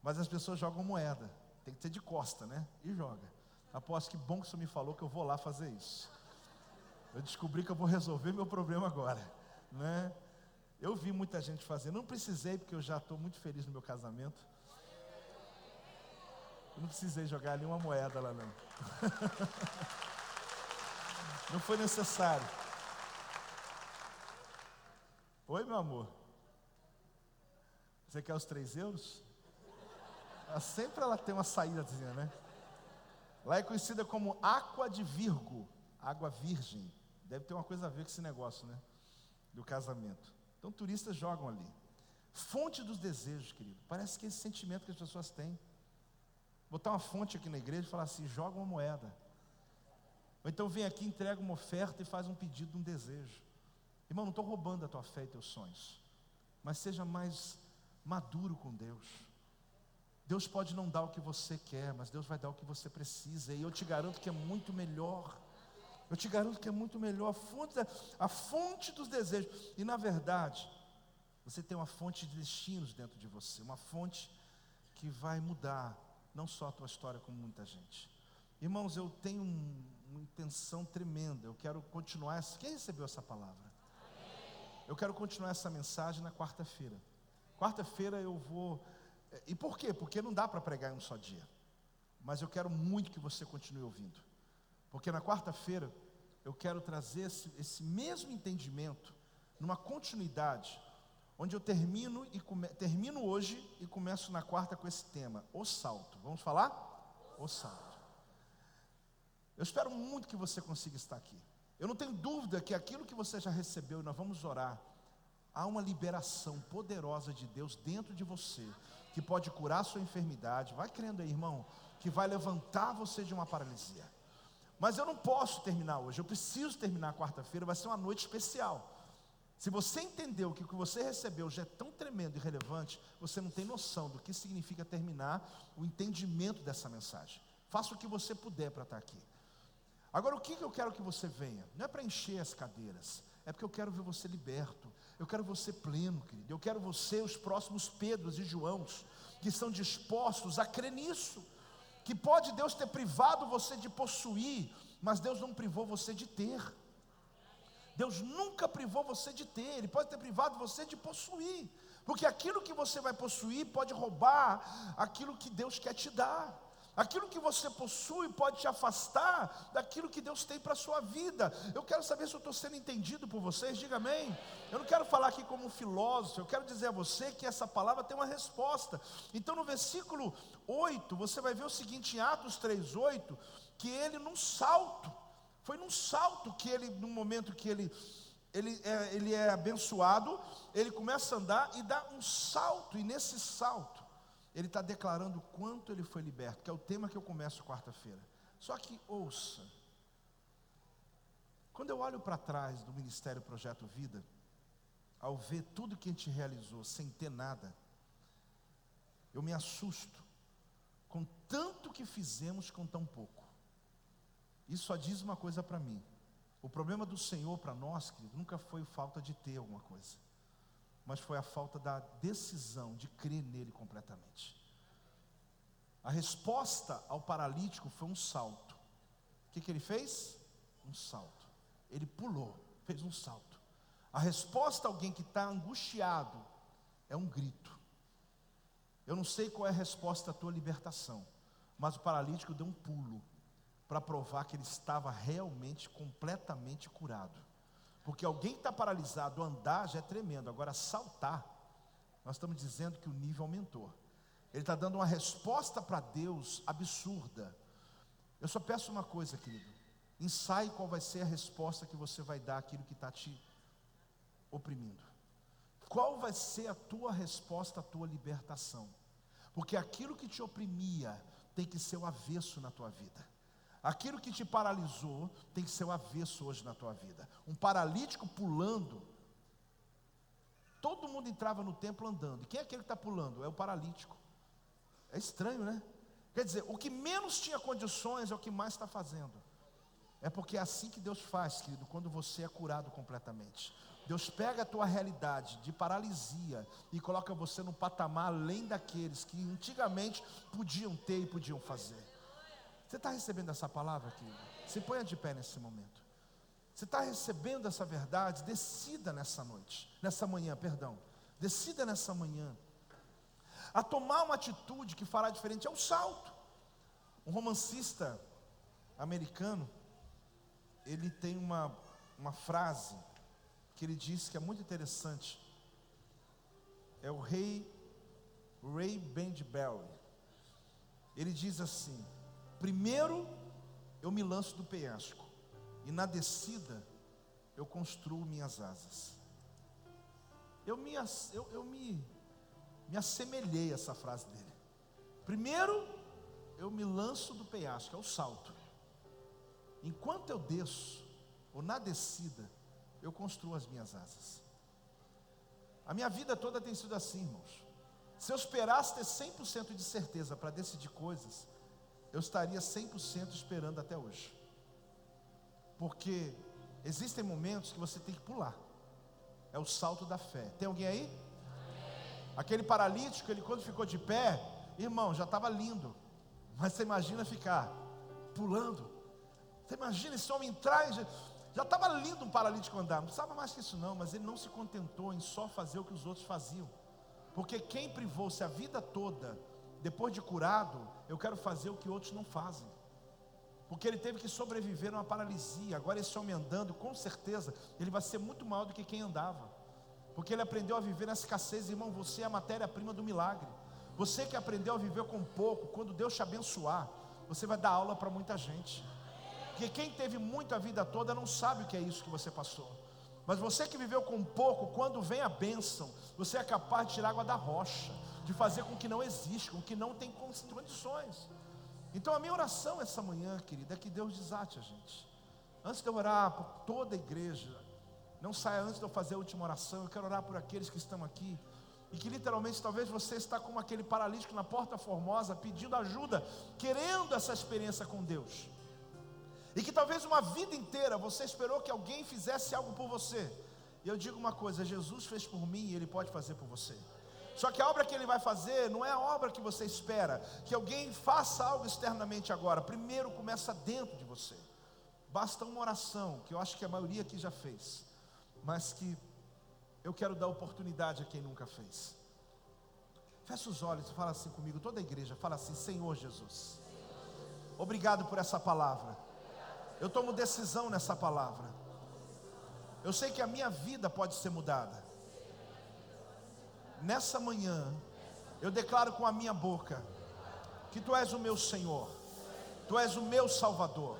mas as pessoas jogam moeda, tem que ser de costa, né? E joga. Aposto, que bom que você me falou que eu vou lá fazer isso. Eu descobri que eu vou resolver meu problema agora, né? Eu vi muita gente fazer, não precisei, porque eu já estou muito feliz no meu casamento. Eu não precisei jogar nenhuma moeda lá, não. Não foi necessário. Oi, meu amor. Você quer os 3 euros? Sempre ela tem uma saídazinha, né? Lá é conhecida como Aqua de Virgo, água virgem. Deve ter uma coisa a ver com esse negócio, né? Do casamento. Então turistas jogam ali. Fonte dos desejos, querido. Parece que é esse sentimento que as pessoas têm. Botar uma fonte aqui na igreja e falar assim: joga uma moeda. Ou então vem aqui, entrega uma oferta e faz um pedido de um desejo. Irmão, não estou roubando a tua fé e teus sonhos, mas seja mais maduro com Deus. Deus pode não dar o que você quer, mas Deus vai dar o que você precisa. E eu te garanto que é muito melhor. Eu te garanto que é muito melhor. A fonte dos desejos. E na verdade, Você tem uma fonte de destinos dentro de você, uma fonte que vai mudar não só a tua história, como muita gente. Irmãos, eu tenho uma intenção tremenda. Eu quero continuar. Quem recebeu essa palavra? Eu quero continuar essa mensagem na quarta-feira. Quarta-feira eu vou. E por quê? Porque não dá para pregar em um só dia. Mas eu quero muito que você continue ouvindo. Porque na quarta-feira eu quero trazer esse mesmo entendimento numa continuidade, onde eu termino hoje e começo na quarta com esse tema, o salto. Vamos falar? O salto. Eu espero muito que você consiga estar aqui. Eu não tenho dúvida que aquilo que você já recebeu, e nós vamos orar, há uma liberação poderosa de Deus dentro de você, que pode curar a sua enfermidade. Vai crendo aí, irmão, que vai levantar você de uma paralisia. Mas eu não posso terminar hoje, eu preciso terminar quarta-feira, vai ser uma noite especial. Se você entendeu que o que você recebeu já é tão tremendo e relevante, você não tem noção do que significa terminar o entendimento dessa mensagem. Faça o que você puder para estar aqui. Agora, o que eu quero que você venha? Não é para encher as cadeiras, é porque eu quero ver você liberto, eu quero você pleno, querido. Eu quero você, os próximos Pedros e Joãos, que estão dispostos a crer nisso, que pode Deus ter privado você de possuir, mas Deus não privou você de ter. Deus nunca privou você de ter, Ele pode ter privado você de possuir, porque aquilo que você vai possuir pode roubar aquilo que Deus quer te dar. Aquilo que você possui pode te afastar daquilo que Deus tem para a sua vida. Eu quero saber se eu estou sendo entendido por vocês, diga amém. Eu não quero falar aqui como um filósofo, eu quero dizer a você que essa palavra tem uma resposta. Então no versículo 8, você vai ver o seguinte, em Atos 3:8, que ele num salto, foi num salto que ele, no momento que ele é abençoado, ele começa a andar e dá um salto, e nesse salto, ele está declarando o quanto ele foi liberto, que é o tema que eu começo quarta-feira. Só que ouça, quando eu olho para trás do Ministério Projeto Vida, ao ver tudo que a gente realizou sem ter nada, eu me assusto com tanto que fizemos com tão pouco. Isso só diz uma coisa para mim: o problema do Senhor para nós, querido, nunca foi falta de ter alguma coisa, mas foi a falta da decisão de crer nele completamente. A resposta ao paralítico foi um salto. O que ele fez? Um salto. Ele pulou, fez um salto. A resposta a alguém que está angustiado é um grito. Eu não sei qual é a resposta à tua libertação, mas o paralítico deu um pulo para provar que ele estava realmente, completamente curado. Porque alguém que está paralisado, andar já é tremendo, agora saltar, nós estamos dizendo que o nível aumentou. Ele está dando uma resposta para Deus absurda. Eu só peço uma coisa, querido: ensaie qual vai ser a resposta que você vai dar àquilo que está te oprimindo. Qual vai ser a tua resposta à tua libertação? Porque aquilo que te oprimia tem que ser o avesso na tua vida. Aquilo que te paralisou tem que ser o avesso hoje na tua vida. Um paralítico pulando, todo mundo entrava no templo andando. E quem é aquele que está pulando? É o paralítico. É estranho, né? Quer dizer, o que menos tinha condições é o que mais está fazendo. É porque é assim que Deus faz, querido, quando você é curado completamente. Deus pega a tua realidade de paralisia e coloca você num patamar além daqueles que antigamente podiam ter e podiam fazer. Você está recebendo essa palavra, querido? Se ponha de pé nesse momento. Você está recebendo essa verdade? Decida nessa noite, nessa manhã, perdão. Decida nessa manhã a tomar uma atitude que fará diferente. É um salto. Um romancista americano, ele tem uma frase que ele diz que é muito interessante. É o Ray Bradbury. Ele diz assim: primeiro eu me lanço do penhasco, e na descida eu construo minhas asas. Eu me assemelhei a essa frase dele. Primeiro eu me lanço do penhasco, é o salto. Enquanto eu desço, ou na descida, eu construo as minhas asas. A minha vida toda tem sido assim, irmãos. Se eu esperasse ter 100% de certeza para decidir coisas, eu estaria 100% esperando até hoje. Porque existem momentos que você tem que pular. É o salto da fé. Tem alguém aí? Aquele paralítico, ele quando ficou de pé, irmão, já estava lindo. Mas você imagina ficar pulando. Você imagina esse homem entrar, já estava lindo um paralítico andar. Não precisava mais que isso não, mas ele não se contentou em só fazer o que os outros faziam. Porque quem privou-se a vida toda, depois de curado, eu quero fazer o que outros não fazem. Porque ele teve que sobreviver a uma paralisia. Agora esse homem andando, com certeza, ele vai ser muito maior do que quem andava. Porque ele aprendeu a viver na escassez. Irmão, você é a matéria-prima do milagre. Você que aprendeu a viver com pouco, quando Deus te abençoar, você vai dar aula para muita gente. Porque quem teve muito a vida toda não sabe o que é isso que você passou. Mas você que viveu com pouco, quando vem a bênção, você é capaz de tirar água da rocha, de fazer com que não existe, com que não tem condições. Então a minha oração essa manhã, querida, é que Deus desate a gente. Antes de eu orar por toda a igreja, não saia antes de eu fazer a última oração, eu quero orar por aqueles que estão aqui, e que literalmente talvez você está como aquele paralítico na Porta Formosa, pedindo ajuda, querendo essa experiência com Deus. E que talvez uma vida inteira você esperou que alguém fizesse algo por você. E eu digo uma coisa, Jesus fez por mim e Ele pode fazer por você. Só que a obra que Ele vai fazer não é a obra que você espera, que alguém faça algo externamente agora. Primeiro começa dentro de você. Basta uma oração, que eu acho que a maioria aqui já fez, mas que eu quero dar oportunidade a quem nunca fez. Fecha os olhos e fala assim comigo, toda a igreja, fala assim: Senhor Jesus, obrigado por essa palavra. Eu tomo decisão nessa palavra. Eu sei que a minha vida pode ser mudada. Nessa manhã, eu declaro com a minha boca que Tu és o meu Senhor, Tu és o meu Salvador.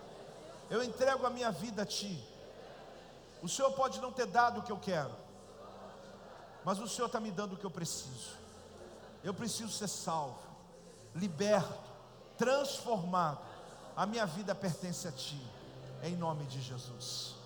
Eu entrego a minha vida a Ti. O Senhor pode não ter dado o que eu quero, mas o Senhor está me dando o que eu preciso. Eu preciso ser salvo, liberto, transformado. A minha vida pertence a Ti. Em nome de Jesus.